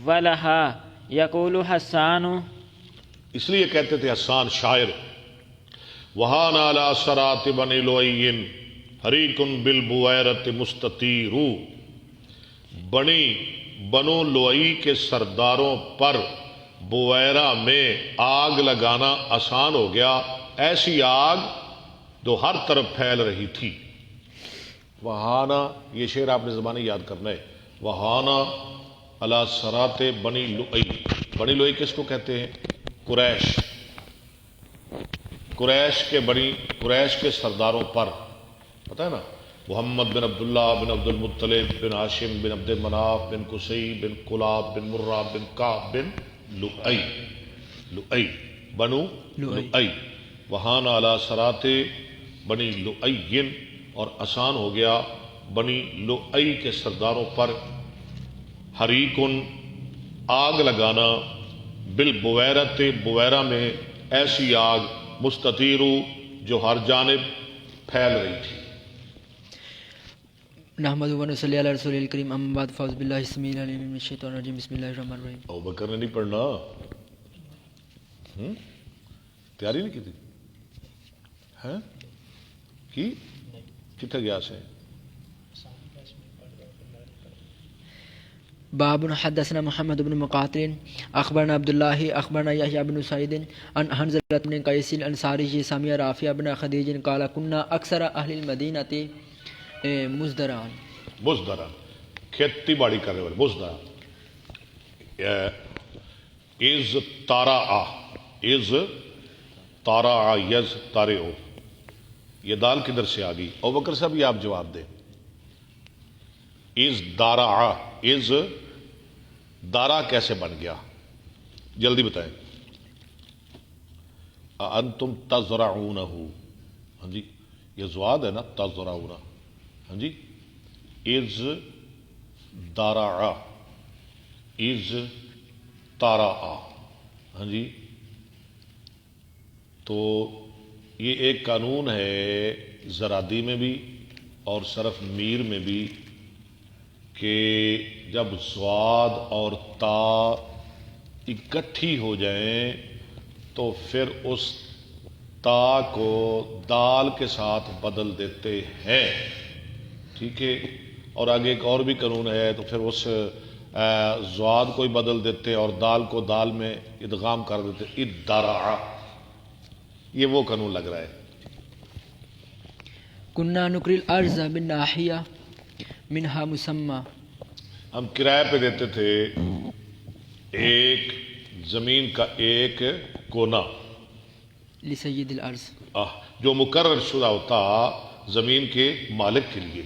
Speaker 3: ولہا یقول حسان.
Speaker 1: اس لیے کہتے تھے حسان شاعر، وہان علی صراط بنی لؤی حریق بالبویرۃ مستطیر. بنو لؤی کے سرداروں پر بویرہ میں آگ لگانا آسان ہو گیا، ایسی آگ جو ہر طرف پھیل رہی تھی. وہانا، یہ شعر آپ نے زبانی یاد کرنا ہے. وہانا علی صراط بنی لؤی. بنی لؤی کس کو کہتے ہیں؟ قریش کے سرداروں پر. پتہ ہے نا، محمد بن عبداللہ بن عبد المطلب بن ہاشم بن عبد مناف بن قصی بن کلاب بن مرہ بن کعب بن لؤی بنو لؤی. وہانا علی صراط بنی لؤی، اور آسان ہو گیا بنی لؤی کے سرداروں پر حریقن آگ لگانا بالبویرت بویرہ میں ایسی آگ مستطیرو جو ہر جانب پھیل رہی تھی.
Speaker 4: نحمد و نصلی علی رسول الکریم اما بعد فاعوذ باللہ السمیع العلیم من الشیطان الرجیم بسم اللہ الرحمن الرحیم.
Speaker 1: ابوبکر نے نہیں پڑھنا، تیاری نہیں کی تھی ہیں کی کتنے گیا سے.
Speaker 4: باب حدثنا محمد بن مقاتل اخبرنا عبد الله اخبرنا يحيى بن سعيد عن حنظلة بن قيس الانصاري سمع رافع بن خديج قال كنا اكثر اهل المدينة
Speaker 1: مزدرا کھیتی باڑی کرنے والے مزدرا. از تارا یز تارے ہو، یہ دال کدھر سے آ گئی؟ ابوبکر صاحب یہ آپ جواب دیں. از دارا کیسے بن گیا؟ جلدی بتائیں. انتم تزرعونہ، ہاں جی یہ زواد ہے نا، تزرعونہ. ہاں جی از دارا از تارا. ہاں جی تو یہ ایک قانون ہے زرادی میں بھی اور صرف میر میں بھی کہ جب زواد اور تا اکٹھی ہو جائیں تو پھر اس تا کو دال کے ساتھ بدل دیتے ہیں. ٹھیک ہے، اور آگے ایک اور بھی قانون ہے تو پھر اس زواد کو ہی بدل دیتے اور دال کو دال میں ادغام کر دیتے. ادارا، یہ وہ قانون لگ رہا ہے.
Speaker 4: كنا نقري الارض بالناحية منها مسمى،
Speaker 1: ہم کرائے پہ دیتے تھے ایک زمین کا ایک کونا
Speaker 4: لسید الارض،
Speaker 1: جو مقرر شدہ ہوتا زمین کے مالک کے لیے.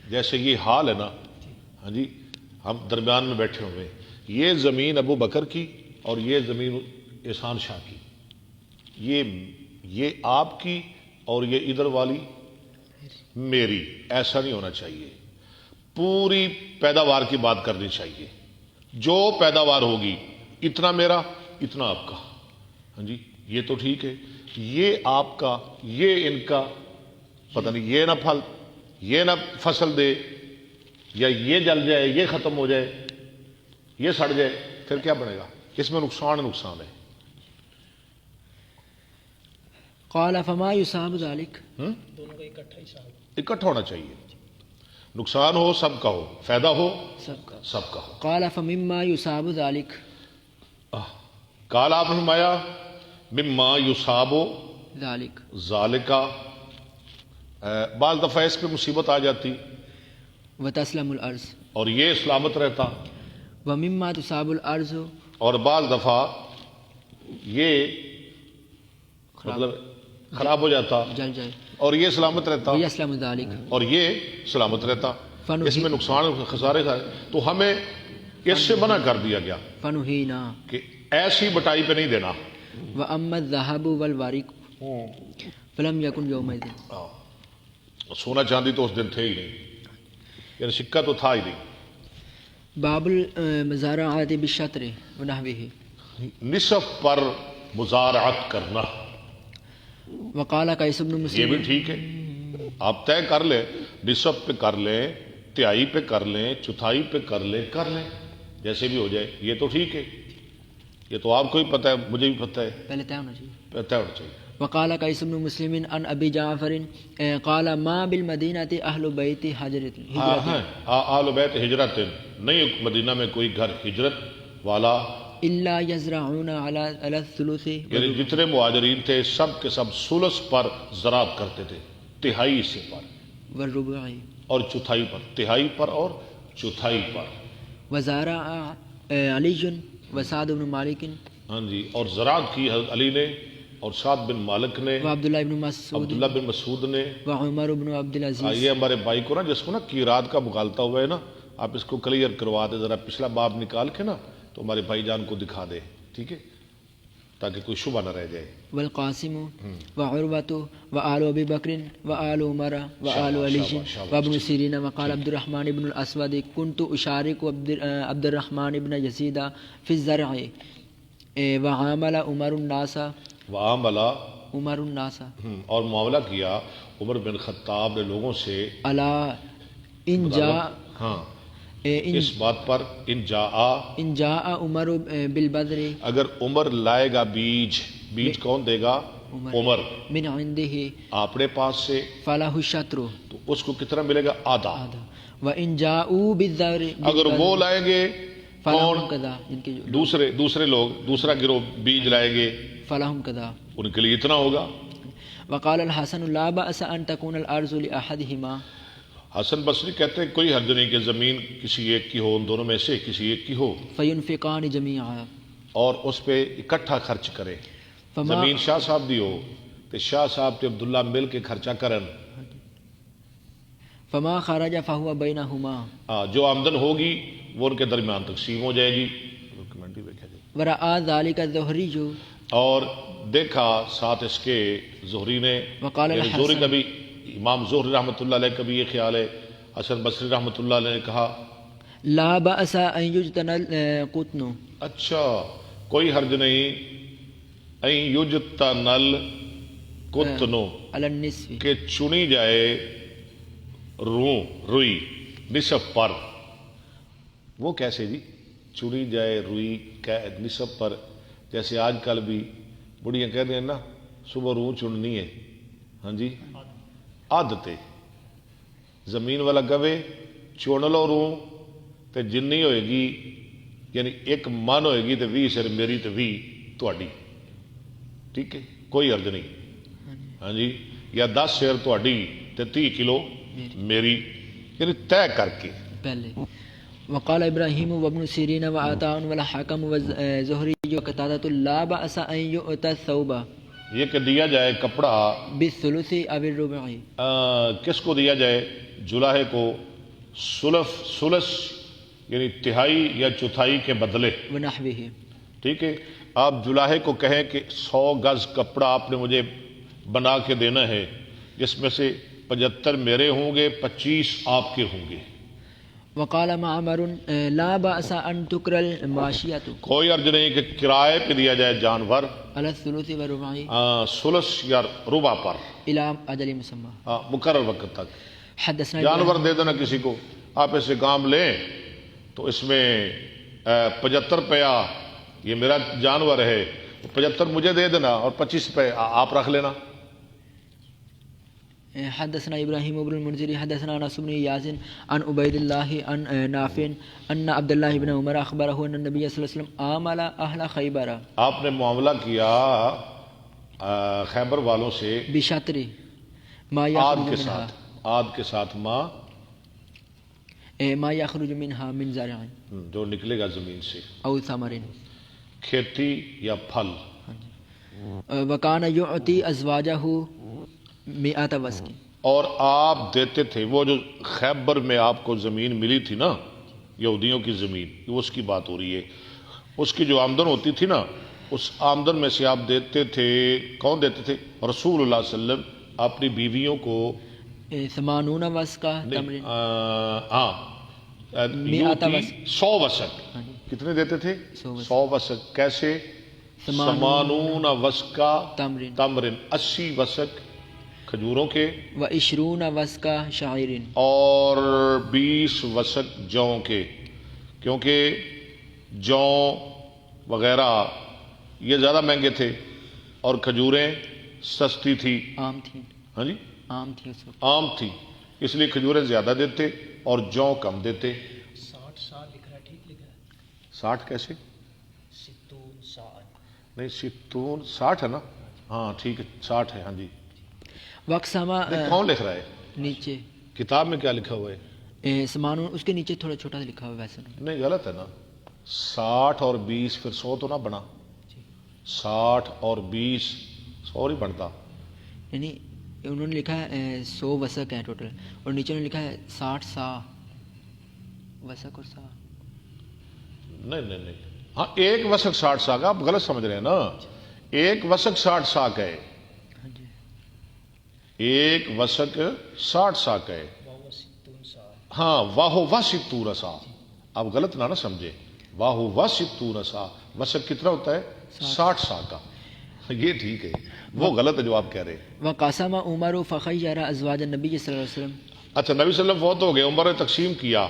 Speaker 1: جیسے یہ حال ہے نا، ہاں جی ہم درمیان میں بیٹھے ہوئے، یہ زمین ابو بکر کی اور یہ زمین احسان شاہ کی، یہ آپ کی اور یہ ادھر والی میری. ایسا نہیں ہونا چاہیے. پوری پیداوار کی بات کرنی چاہیے. جو پیداوار ہوگی اتنا میرا اتنا آپ کا. ہاں جی یہ تو ٹھیک ہے، یہ آپ کا یہ ان کا، پتہ نہیں یہ نہ پھل یہ نہ فصل دے یا یہ جل جائے یہ ختم ہو جائے یہ سڑ جائے، پھر کیا بنے گا؟ اس میں نقصان ہے.
Speaker 4: قال فما يصاب ذلك،
Speaker 5: دونوں کا
Speaker 1: اکٹھا ہونا چاہیے. نقصان ہو سب کا ہو، فائدہ ہو سب کا ہو.
Speaker 4: قال فمما يصاب ذلك،
Speaker 1: قال آپ نے فرمایا مما یصاب
Speaker 4: ذلك،
Speaker 1: ذالکا. بعض دفعہ اس پہ مصیبت آ جاتی
Speaker 4: وتسلم الارض،
Speaker 1: اور یہ سلامت رہتا،
Speaker 4: ومما تصاب الارض،
Speaker 1: اور بعض دفعہ یہ مطلب خراب ہو جاتا
Speaker 4: جل جائے،
Speaker 1: اور یہ سلامت رہتا
Speaker 4: ويسلم ذلك،
Speaker 1: اور یہ سلامت رہتا. اس میں نقصان خسارے کا ہے. تو ہمیں اس سے منع کر دیا گیا
Speaker 4: فنهينا،
Speaker 1: کہ ایسی بٹائی پہ نہیں دینا.
Speaker 4: واما الذهب والورق فلم يكن يومئذ،
Speaker 1: سونا چاندی تو اس دن تھے ہی نہیں، یعنی سکہ تو تھا ہی نہیں.
Speaker 4: باب المزارعات بالشطر ونحوه،
Speaker 1: نصف پر مزارعت کرنا
Speaker 4: وقال قيس بن
Speaker 1: یہ بھی
Speaker 4: مسلم،
Speaker 1: ٹھیک ہے. آپ طے کر لیں، نصف پہ کر لیں، تہائی پہ کر لیں، چوتھائی پہ کر لیں جیسے بھی ہو جائے. یہ تو ٹھیک ہے، یہ تو آپ کو ہی پتہ ہے، مجھے بھی پتہ ہے،
Speaker 4: پہلے طے ہونا چاہیے.
Speaker 1: طے ہونا چاہیے.
Speaker 4: وقال قيس بن مسلم عن ابي جعفر قال ما بالمدينة اهل بيت هجرت،
Speaker 1: آل بیت ہجرت، نہیں مدینہ میں کوئی گھر ہجرت والا،
Speaker 4: الا يزرعون على الثلث،
Speaker 1: یعنی جتنے مہاجرین تھے سب کے سب ثلث پر زراعت کرتے تھے، تہائی حصے پر
Speaker 4: والربع،
Speaker 1: اور چوتھائی پر، تہائی پر اور چوتھائی پر.
Speaker 4: وزارع علی وسعد بن مالک،
Speaker 1: ہاں جی، اور زراعت کی حضرت علی نے اور سعد بن مالک نے،
Speaker 4: وعبد الله بن مسعود،
Speaker 1: عبداللہ بن مسعود نے.
Speaker 4: وعمر بن عبد العزیز.
Speaker 1: یہ ہمارے بھائی کو نا جس کو نا قیرات کا مغالطہ ہوا ہے نا، آپ اس کو کلیئر کروا دے ذرا، پچھلا باب نکال کے نا تو ہمارے بھائی جان کو دکھا دے، ٹھیک ہے، تاکہ کوئی شبہ نہ رہ جائے.
Speaker 4: والقاسم وعروة وآل أبي بكر وآل عمر وآل علي وابن سيرين. وقال عبد الرحمن بن الأسود كنت أشارك عبد الرحمن بن يزيد في الزرع وعامل عمر الناس
Speaker 1: وعاملہ
Speaker 4: عمر الناس
Speaker 1: اور معاملہ کیا عمر بن خطاب نے لوگوں سے
Speaker 4: الا ان جاء
Speaker 1: ہاں اس بات پر ان
Speaker 4: جاء عمر بالبدر
Speaker 1: اگر عمر لائے گا بیج کون دے گا؟ عمر
Speaker 4: من عنده
Speaker 1: اپنے پاس سے
Speaker 4: فلاح الشطر
Speaker 1: تو اس کو کتنا ملے گا؟ آدھا.
Speaker 4: وان جاءوا بالذر
Speaker 1: اگر وہ لائیں گے کون؟
Speaker 4: فلاحم کذا ان کے
Speaker 1: دوسرے لوگ دوسرا گروہ بیج لائیں گے
Speaker 4: فلاحم کذا.
Speaker 1: ان کے لیے اتنا ہوگا.
Speaker 4: وقال الحسن لا بأس ان تكون الارض لاحدهما
Speaker 1: حسن بصری کہتے ہیں کوئی حرج نہیں کہ زمین کسی ایک کی ہو، ان دونوں میں سے کسی ایک کی ہو
Speaker 4: فینفقان جميعا
Speaker 1: اور اس پہ اکٹھا خرچ کرے. زمین شاہ صاحب دی ہو تو شاہ صاحب تے عبداللہ مل کے خرچہ کرن.
Speaker 4: فما خرج فهو بينهما
Speaker 1: جو آمدن ہوگی وہ ان کے درمیان تقسیم ہو جائے گی.
Speaker 4: ورأى ذلك الزهري
Speaker 1: اور دیکھا ساتھ اس کے زہری نے،
Speaker 4: وقال
Speaker 1: یعنی
Speaker 4: الحسن
Speaker 1: زہری کا بھی، امام زہری رحمۃ اللہ علیہ کا بھی یہ خیال ہے. حسن بصری رحمۃ اللہ علیہ نے کہا
Speaker 4: لا بأس ان يجتنى القطن
Speaker 1: اچھا کوئی حرج نہیں این یجتن القطن
Speaker 4: على النصف
Speaker 1: کہ چنی جائے روئی نصف پر. وہ کیسے جی چنی جائے روئی نصف پر؟ جیسے آج کل بھی بڑیاں کہہ دیں نا صبح روح چننی ہے، ہاں جی عادت زمین والا گوے چن لو روح تے جنی ہوئے گی، یعنی ایک من ہوئے گی تے 20 سر میری تے 20 تہاڈی. ٹھیک ہے کوئی عرض نہیں. ہاں جی یا 10 سیر تہاڈی تے 30 کلو میری، یعنی طے کر کے
Speaker 4: پہلے. وقال ابراہیم وابن سیرین وعطاء والحکم والزہری وقتادۃ لا بأس ان یؤتى الثوب
Speaker 1: یہ کہ دیا جائے کپڑا
Speaker 4: بالثلث او الربع
Speaker 1: کس کو دیا جائے؟ جلاہے کو ثلث یعنی تہائی یا چوتھائی کے بدلے.
Speaker 4: ونحوہ.
Speaker 1: ٹھیک ہے آپ جلاہے کو کہیں کہ 100 گز کپڑا آپ نے مجھے بنا کے دینا ہے، جس میں سے 75 میرے ہوں گے 25 آپ کے ہوں گے.
Speaker 4: وقال معمر لا بأس ان تکر الماشیۃ
Speaker 1: کوئی عرض نہیں کہ کرائے پہ دیا جائے جانور
Speaker 4: علی الثلث والربع
Speaker 1: ثلث یا ربع پر
Speaker 4: الی اجل مسمى
Speaker 1: مقرر وقت تک.
Speaker 4: حدثنا
Speaker 1: جانور دے دینا کسی کو، آپ اسے کام لیں تو اس میں 75 روپیہ یہ میرا جانور ہے، 75 مجھے دے دینا اور 25 روپے آپ رکھ لینا.
Speaker 4: حدثنا ابراہیم بن المنذر حدثنا انس بن یاز عن عبید اللہ عن نافع ان عبد اللہ بن عمر اخبرہ ان النبی صلی اللہ علیہ وسلم عامل اہل خیبر
Speaker 1: آپ نے معاملہ کیا خیبر والوں سے
Speaker 4: بشطر ما
Speaker 1: آد کے ساتھ
Speaker 4: ما یخرج منها من زرع
Speaker 1: جو نکلے گا زمین سے
Speaker 4: او ثمر
Speaker 1: کھیتی یا پھل.
Speaker 4: وکان یعطی ازواجہ مئات وسق
Speaker 1: اور آپ دیتے تھے وہ جو خیبر میں آپ کو زمین ملی تھی نا یہودیوں کی زمین، اس کی بات ہو رہی ہے. اس کی جو آمدن ہوتی تھی نا اس آمدن میں سے آپ دیتے تھے. کون دیتے تھے؟ رسول اللہ صلی اللہ علیہ وسلم اپنی بیویوں کو
Speaker 4: 80 وسق تمر
Speaker 1: 100 وسق. کتنے دیتے تھے؟ 100 وسق. کیسے؟ 80 وسق تمر 80 وسق کھجوروں کے،
Speaker 4: و20 وسق شعیر
Speaker 1: اور 20 وسق جوں کے، کیونکہ جوں وغیرہ یہ زیادہ مہنگے تھے اور کھجوریں سستی تھی.
Speaker 4: عام تھی.
Speaker 1: ہاں جی
Speaker 4: عام تھی اس وقت.
Speaker 1: عام تھی، اس لیے کھجوریں زیادہ دیتے اور جوں کم دیتے.
Speaker 5: 60 سال لکھ رہا ہے، ٹھیک لکھ رہا ہے.
Speaker 1: 60 کیسے؟
Speaker 5: 60 سال
Speaker 1: نہیں 60 ہے نا؟ ہاں ٹھیک ہے 60 ہے. ہاں جی
Speaker 4: وقت سما
Speaker 1: کون لکھ رہا ہے
Speaker 4: نیچے
Speaker 1: کتاب میں؟ کیا لکھا ہوا ہے؟
Speaker 4: سمانون اس کے نیچے تھوڑا چھوٹا سا لکھا ہوا ہے. ویسے
Speaker 1: نہیں غلط ہے نا. 60 اور 20 پھر 100 تو نہ بنا. 60 اور 20 100 نہیں بنتا.
Speaker 4: یعنی انہوں نے لکھا ہے 100 وسق ہے ٹوٹل اور نیچے انہوں نے لکھا ہے 60 سا وسق اور سا.
Speaker 1: نہیں ہاں ایک وسق 60 سا کا آپ غلط سمجھ رہے ہیں نا. ایک وسق 60 سا کا ہے. ایک وسق 60 سا کا ہے. ہاں واہو واسطور سا. آپ غلط نہ سمجھے. واہو واسطور سا. وسق کتنا ہوتا ہے؟ 60 سا کا، یہ ٹھیک ہے، وہ غلط ہے جو آپ کہہ رہے ہیں۔
Speaker 4: وقاسم عمر فخیر ازواج النبی صلی اللہ علیہ وسلم،
Speaker 1: اچھا، نبی صلی اللہ علیہ وسلم فوت ہو گئے، عمر نے تقسیم کیا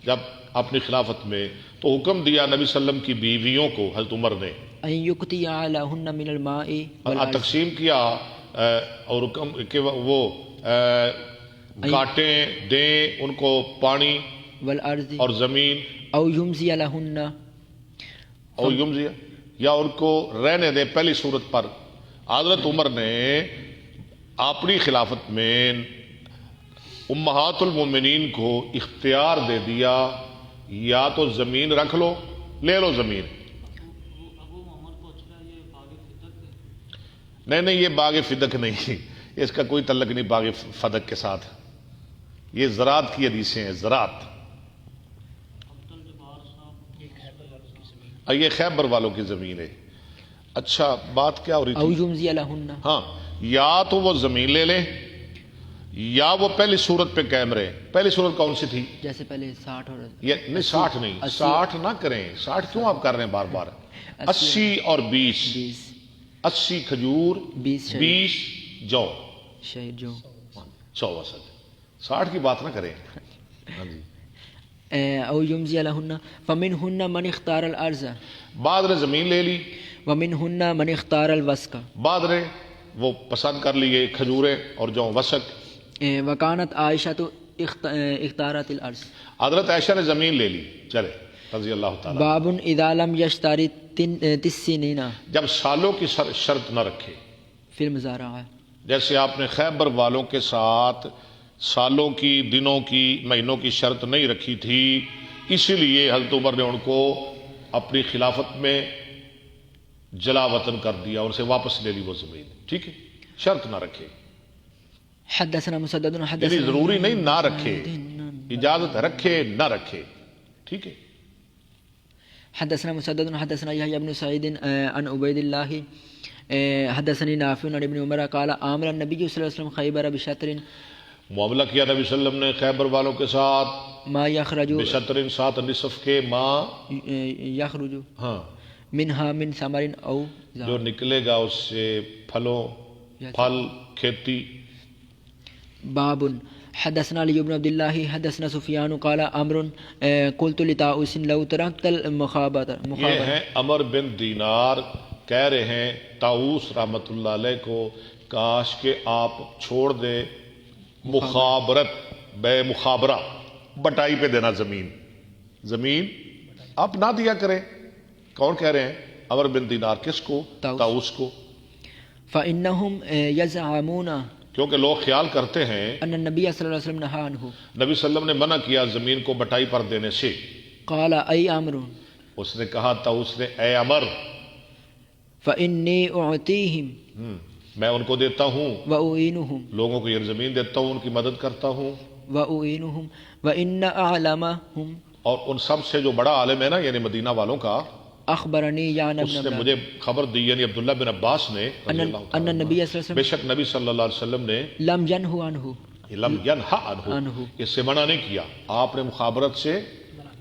Speaker 1: جب اپنی خلافت میں، تو حکم دیا نبی صلی اللہ علیہ وسلم کی بیویوں کو، حضرت عمر نے
Speaker 4: ان یکتی لہن من الماء والارض،
Speaker 1: تقسیم کیا اور حکم کہ وہ کاٹیں دیں ان کو پانی
Speaker 4: والارض
Speaker 1: اور زمین،
Speaker 4: او یمزی لہن،
Speaker 1: اور یمزیہ یا ان کو رہنے دیں۔ پہلی صورت پر حضرت عمر نے اپنی خلافت میں امہات المومنین کو اختیار دے دیا، یا تو زمین رکھ لو، لے لو زمین۔
Speaker 5: ابو محمد پوچھ رہا ہے یہ باغ فدق ہے؟
Speaker 1: نہیں، یہ باغ فدق نہیں، اس کا کوئی تعلق نہیں باغ فدق کے ساتھ، یہ زراعت کی حدیثیں ہیں، زراعت۔
Speaker 5: عبد الجبار صاحب
Speaker 1: یہ خیبر والوں کی زمین ہے۔ اچھا، بات کیا ہو رہی
Speaker 4: او
Speaker 1: تھی؟
Speaker 4: یمزی لہن،
Speaker 1: ہاں، یا تو وہ زمین لے لیں یا وہ پہلی صورت پہ قائم رہے۔ پہلی صورت کون سی تھی؟
Speaker 4: جیسے پہلے 60 اور
Speaker 1: یہ نہیں، 60 نہیں، 60 نہ کریں، 60 کیوں آپ کر رہے ہیں بار بار؟ 80 اور 20، 80 کھجور، 20 جو،
Speaker 4: شہر جو
Speaker 1: 100 وسط، 60 کی بات نہ کریں۔ ہاں جی،
Speaker 4: او یمزی لہن فمنہن من اختار الارض
Speaker 1: بعد نے زمین لے لی،
Speaker 4: ومنہن من اختار الوسق،
Speaker 1: بعد نے وہ پسند کر لیے کھجوریں اور جو وسق۔
Speaker 4: وکانت عائشہ اختارت الارض،
Speaker 1: حضرت عائشہ نے زمین لے لی، چلے رضی اللہ تعالیٰ۔
Speaker 4: باب اذا لم یشتری تسنین
Speaker 1: جب سالوں کی شرط نہ رکھے،
Speaker 4: فی المزارعہ،
Speaker 1: جیسے آپ نے خیبر والوں کے ساتھ سالوں کی، دنوں کی، مہینوں کی شرط نہیں رکھی تھی، اسی لیے حضرت عمر نے ان کو اپنی خلافت میں جلا وطن کر دیا، ان سے واپس لے لی وہ زمین، ٹھیک ہے، شرط نہ رکھے،
Speaker 4: حدثنا مسدد
Speaker 1: یعنی
Speaker 4: حدثنا
Speaker 1: ضروری نہیں نہ رکھے، اجازت رکھے نہ رکھے، ٹھیک ہے۔
Speaker 4: حدثنا مسدد حدثنا يحيى بن سعيد عن عبيد الله حدثني نافع عن ابن عمر قال عامل النبي صلى الله عليه وسلم خيبر بشطر
Speaker 1: معاملہ کیا نبی صلی اللہ علیہ وسلم نے خیبر والوں کے ساتھ
Speaker 4: ما يخرج
Speaker 1: بشطر، 7 نصف کے، ماں
Speaker 4: يخرج
Speaker 1: ہاں
Speaker 4: منها من ثمر او
Speaker 1: جو نکلے گا اس سے پھلوں، پھل، کھیتی۔
Speaker 4: باب حدثنا علي بن عبد الله حدثنا سفيان قال عمرو قلت لطاؤوس لو تركت المخابرة
Speaker 1: یہ ہیں عمر بن دینار کہہ رہے ہیں طاؤوس رحمۃ اللہ علیہ کو، کاش کہ آپ چھوڑ دیں مخابرت، بے مخابرہ، بٹائی پہ دینا زمین آپ نہ دیا کریں۔ کون کہہ رہے ہیں؟ عمر بن دینار، کس کو؟ طاؤوس کو۔
Speaker 4: فإنهم يزعمون
Speaker 1: کیونکہ لوگ خیال کرتے ہیں
Speaker 4: ان النبي صلی اللہ علیہ وسلم نهى عنه،
Speaker 1: نبی صلی اللہ علیہ وسلم نے منع کیا زمین کو بٹائی پر دینے سے۔
Speaker 4: قال اي عمرو
Speaker 1: اس نے کہا طاؤوس نے، اے عمر،
Speaker 4: فإني أعطيهم
Speaker 1: میں ان کو دیتا ہوں،
Speaker 4: وأعينهم
Speaker 1: لوگوں کو یہ زمین دیتا ہوں، ان کی مدد کرتا ہوں،
Speaker 4: وأعينهم وإن أعلمهم،
Speaker 1: اور ان سب سے جو بڑا عالم ہے نا، یعنی مدینہ والوں کا،
Speaker 4: أخبرني يعني
Speaker 1: اس
Speaker 4: ابن
Speaker 1: نے
Speaker 4: عباس
Speaker 1: مجھے خبر دی، یعنی عبداللہ بن عباس نے رضی اللہ
Speaker 4: أن
Speaker 1: تعالیٰ
Speaker 4: النبي
Speaker 1: عنہ،
Speaker 4: صلی اللہ علیہ
Speaker 1: بے
Speaker 4: وسلم
Speaker 1: شک نبی صلی اللہ علیہ وسلم نے
Speaker 4: لم ينه عنه،
Speaker 1: لم ینہا عنہ،
Speaker 4: عنہ،
Speaker 1: اس سے منع نہیں کیا، آپ نے مخابرت سے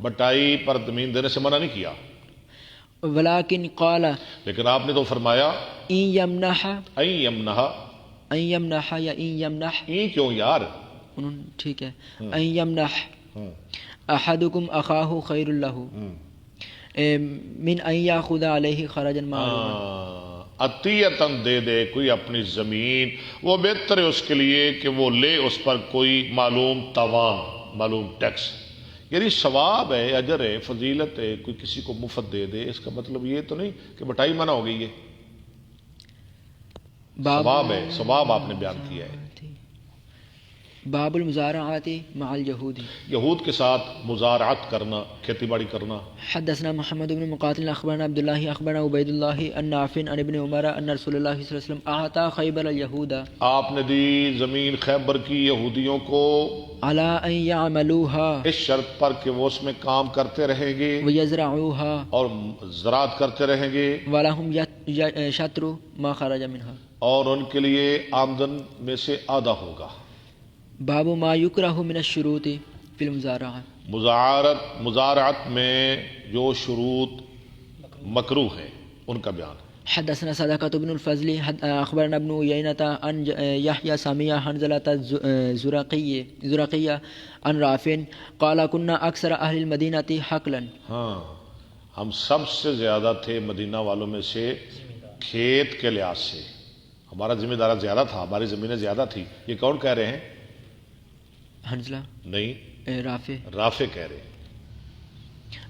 Speaker 1: بٹائی پر زمین دینے سے منع نہیں کیا،
Speaker 4: ولكن قال
Speaker 1: لیکن آپ نے تو فرمایا
Speaker 4: إن يمنح
Speaker 1: این یمنہا،
Speaker 4: أن يمنح یا إن يمنح،
Speaker 1: این کیوں یار؟
Speaker 4: ٹھیک ہے، أن يمنح أحدكم أخاه خير له من أن يأخذ عليه خرجا معلوما،
Speaker 1: عطیتاً دے دے کوئی اپنی زمین، وہ بہتر ہے اس کے لیے کہ وہ لے اس پر کوئی معلوم تاوان، معلوم ٹیکس، یعنی ثواب ہے، اجر ہے، فضیلت ہے، کوئی کسی کو مفت دے دے، اس کا مطلب یہ تو نہیں کہ بٹائی منع ہو گئی ہے، ثواب ہے، ثواب آپ نے بیان کیا ہے۔
Speaker 4: باب المزارعات مع اليهود،
Speaker 1: یہود کے ساتھ مزارعت کرنا، کھیتی باڑی کرنا۔
Speaker 4: حدثنا محمد بن مقاتل اخبرنا عبد الله اخبرنا عبید الله عن نافع عن ابن عمر ان رسول الله صلی اللہ علیہ وسلم اعطى خیبر اليهود
Speaker 1: آپ نے دی زمین خیبر کی یہودیوں کو
Speaker 4: على ان يعملوها،
Speaker 1: اس شرط پر کہ وہ اس میں کام کرتے رہیں گے
Speaker 4: ويزرعوها،
Speaker 1: اور زراعت کرتے رہیں گے،
Speaker 4: ولهم شطر ما خرج منها،
Speaker 1: اور ان کے لیے آمدن میں سے آدھا ہوگا۔
Speaker 4: باب ما يكره من الشروط في المزارعة،
Speaker 1: مزارعت میں جو شروط مکروہ ہیں ان کا بیان.
Speaker 4: حدثنا صدقة بن الفضل أخبرنا ابن عيينة عن يحيى سميع حنظلة الزرقية عن رافع قال كنا أكثر أهل المدينة حقلا.
Speaker 1: ہاں ہم سب سے زیادہ تھے مدینہ والوں میں سے کھیت کے لحاظ سے. ہمارا ذمہ دارہ زیادہ تھا, ہماری زمینیں زیادہ تھی. یہ کون کہہ رہے ہیں؟
Speaker 4: حنظلہ
Speaker 1: نہیں,
Speaker 4: رافع
Speaker 1: کہہ رہے ہیں.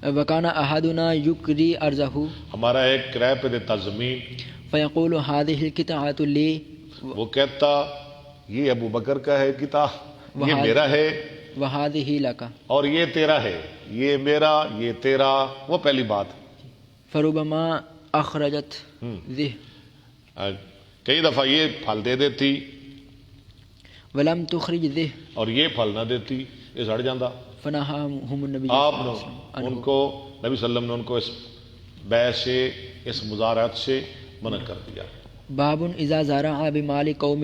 Speaker 4: وكان أحدنا يكري أرضه
Speaker 1: ہمارا ایک کرائے پہ دیتا زمین,
Speaker 4: فيقول هذه القطعة لي
Speaker 1: وہ کہتا یہ ابو بکر کا ہے کتاب, یہ میرا ہے,
Speaker 4: وهذه لك,
Speaker 1: اور یہ تیرا ہے, یہ میرا یہ تیرا. وہ پہلی بات.
Speaker 4: فربما أخرجت ذه,
Speaker 1: کئی دفعہ یہ پھل دے دیتی
Speaker 4: ولم تخرج ذه,
Speaker 1: اور یہ پھل نہ دیتی, یہ سڑ جاندہ.
Speaker 4: فنهاهم النبي
Speaker 1: آپ نے ان کو, نبی صلی اللہ علیہ وسلم نے ان کو اس بیع سے, اس مزارعت سے منع کر دیا.
Speaker 4: باب اذا زرع بمال قوم,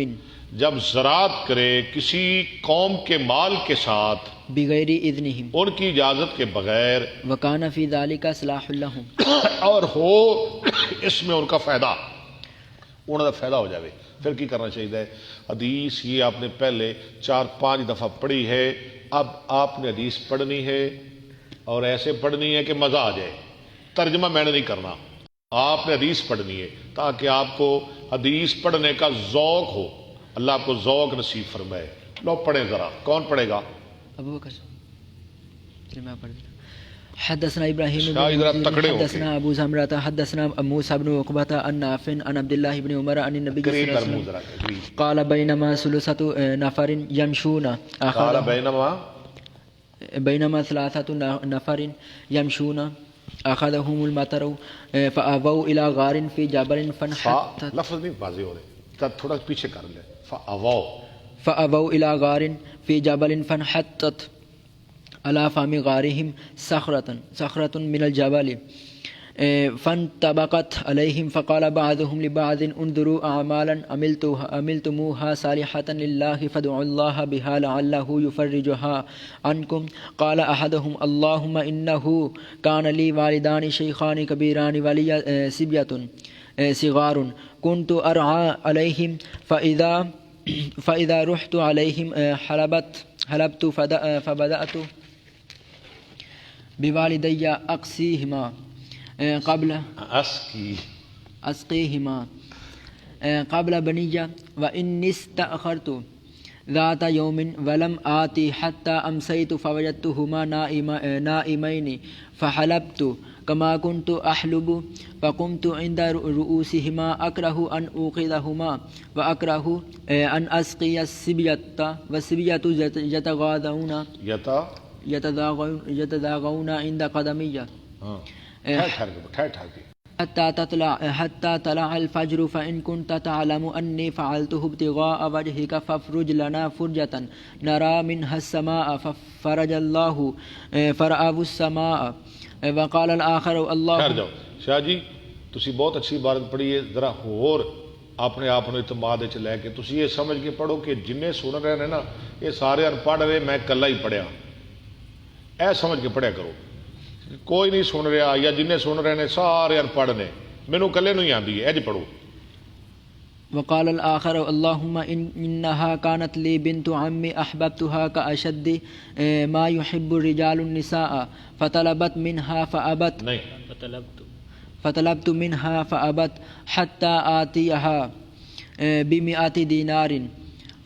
Speaker 1: جب زراعت کرے کسی قوم کے مال کے ساتھ
Speaker 4: بغیر اذنهم,
Speaker 1: ان کی اجازت کے بغیر,
Speaker 4: وكان في ذلك صلاح لهم,
Speaker 1: اور ہو اس میں ان کا فائدہ, انہوں کا فائدہ ہو جاوے, پھر کی کرنا چاہیے؟ حدیث یہ آپ نے پہلے 4-5 دفعہ پڑھی ہے. اب آپ نے حدیث پڑھنی ہے اور ایسے پڑھنی ہے کہ مزہ آ جائے. ترجمہ میں نے نہیں کرنا, آپ نے حدیث پڑھنی ہے تاکہ آپ کو حدیث پڑھنے کا ذوق ہو. اللہ آپ کو ذوق نصیب فرمائے. لو پڑھیں ذرا. کون پڑھے گا؟
Speaker 4: ابو بکر. میں پڑھ دیتا. حدثنا ابراهيم
Speaker 1: بن
Speaker 4: حدثنا ابو زمرة حدثنا موسى بن عقبة عن نافع عن عبد الله بن عمر عن النبي صلى الله عليه وسلم قال بينما ثلاثة نفر يمشون,
Speaker 1: قال
Speaker 4: بينما ثلاثة نفر يمشون أخذهم المطر فأووا إلى غار في جبل فانحطت.
Speaker 1: لفظ نہیں واضح ہو رہے, تھوڑا پیچھے کر لیں.
Speaker 4: فأووا إلى غار في جبل فانحطت على فم غارهم صخرة من الجبل فانطبقت عليهم فقال بعضهم لبعض انظروا أعمالا عملتموها صالحة لله فادعوا الله بها لعله يفرجها عنكم. قال أحدهم اللهم إنه كان لي والدان شيخان كبيران ولي صبية صغار كنت أرعى عليهم فإذا رحت عليهم حلبت فبدأت بوالدي أقصيهما أسقيهما قبل بني وإني استأخرت ذات يوم ولم آتي حتى أمسيت فوجدتهما نائمين فحلبت كما كنت أحلب فقمت عند رؤوسهما أكره أن أوقظهما وأكره أن أسقي الصبية والصبية يتداغون عند قدمي حتى طلع الفجر فإن كنت تعلم أني فعلته ابتغاء وجهك فافرج لنا فرجة نرى منها السماء ففرج الله فرأوا السماء وقال الآخر الله.
Speaker 1: ٹھہر جاؤ شاہ جی, تسی بہت اچھی عبارت پڑھی ہے. ذرا اور اپنے آپ نے اعتماد وچ لے کے تسی یہ سمجھ کے پڑھو کہ جنہیں سن رہے ہیں نا یہ سارے ان پڑھ رہے, میں کلا ہی پڑھیا. اے سمجھ کے پڑھیا کرو, کوئی نہیں سن رہا یا جنہیں سن رہے ہیں سارے ان پڑھ نے, مینوں کلے نہیں آندی ہے. اج پڑھو.
Speaker 4: وقال الآخر اللهم إنها كانت لي بنت عمي أحببتها كأشد ما يحب الرجال النساء فطلبت منها فأبت حتى آتيها ب100 دينار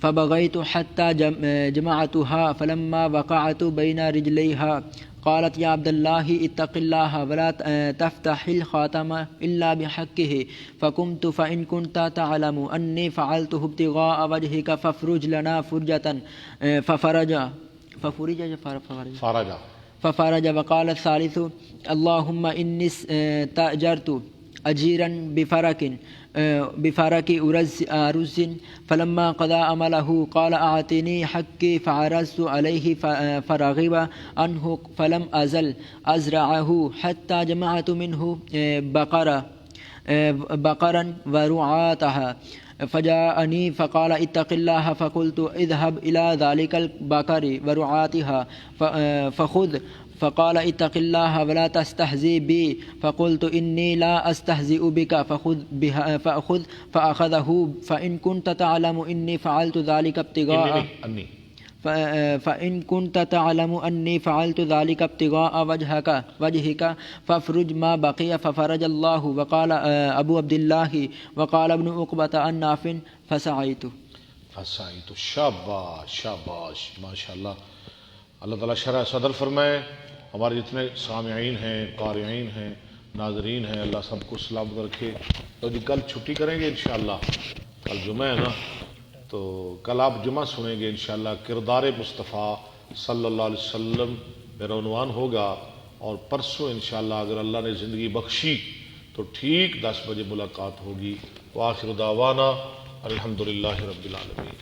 Speaker 4: فبغيت حتى جمعتها فلما وقعت بين رجليها قالت يا عبد الله اتق الله ولا تفتح الخاتم إلا بحقه فقمت فإن كنت تعلم أني فعلته ابتغاء وجهك فافرج لنا فرجة ففرج. وقال الثالث اللهم إني استأجرت أجيرا بفرك أرز فلما قضى عمله قال أعطني حقي فعرضت عليه فرغب عنه فلم أزل أزرعه حتى جمعت منه بقرا ورعاتها فجاءني فقال اتق الله فقلت اذهب إلى ذلك البقر ورعاتها فخذ فقال اتق الله ولا تستهزئ بي فقلت إني لا أستهزئ بك فأخذه فإن كنت تعلم إني فعلت ذلك ابتغاء
Speaker 1: انی
Speaker 4: فإن كنت تعلم أني فعلت ذلك ابتغاء وجهك فافرج ما بقي ففرج الله. وقال أبو عبد الله وقال ابن عقبة عن نافع فسعيت.
Speaker 1: تو شاباش شاباش ماشاء اللہ. اللہ تعالیٰ شرح صدر فرمائے. ہمارے جتنے سامعین ہیں، قارئین ہیں، ناظرین ہیں، اللہ سب کو سلامت رکھے. تو جی کل چھٹی کریں گے انشاءاللہ، کل جمعہ ہے نا، تو کل آپ جمعہ سنیں گے انشاءاللہ. کردار مصطفیٰ صلی اللہ علیہ وسلم میرا عنوان ہوگا. اور پرسوں انشاءاللہ اگر اللہ نے زندگی بخشی تو ٹھیک 10 بجے ملاقات ہوگی. وآخر دعوانا الحمدللہ رب العالمین.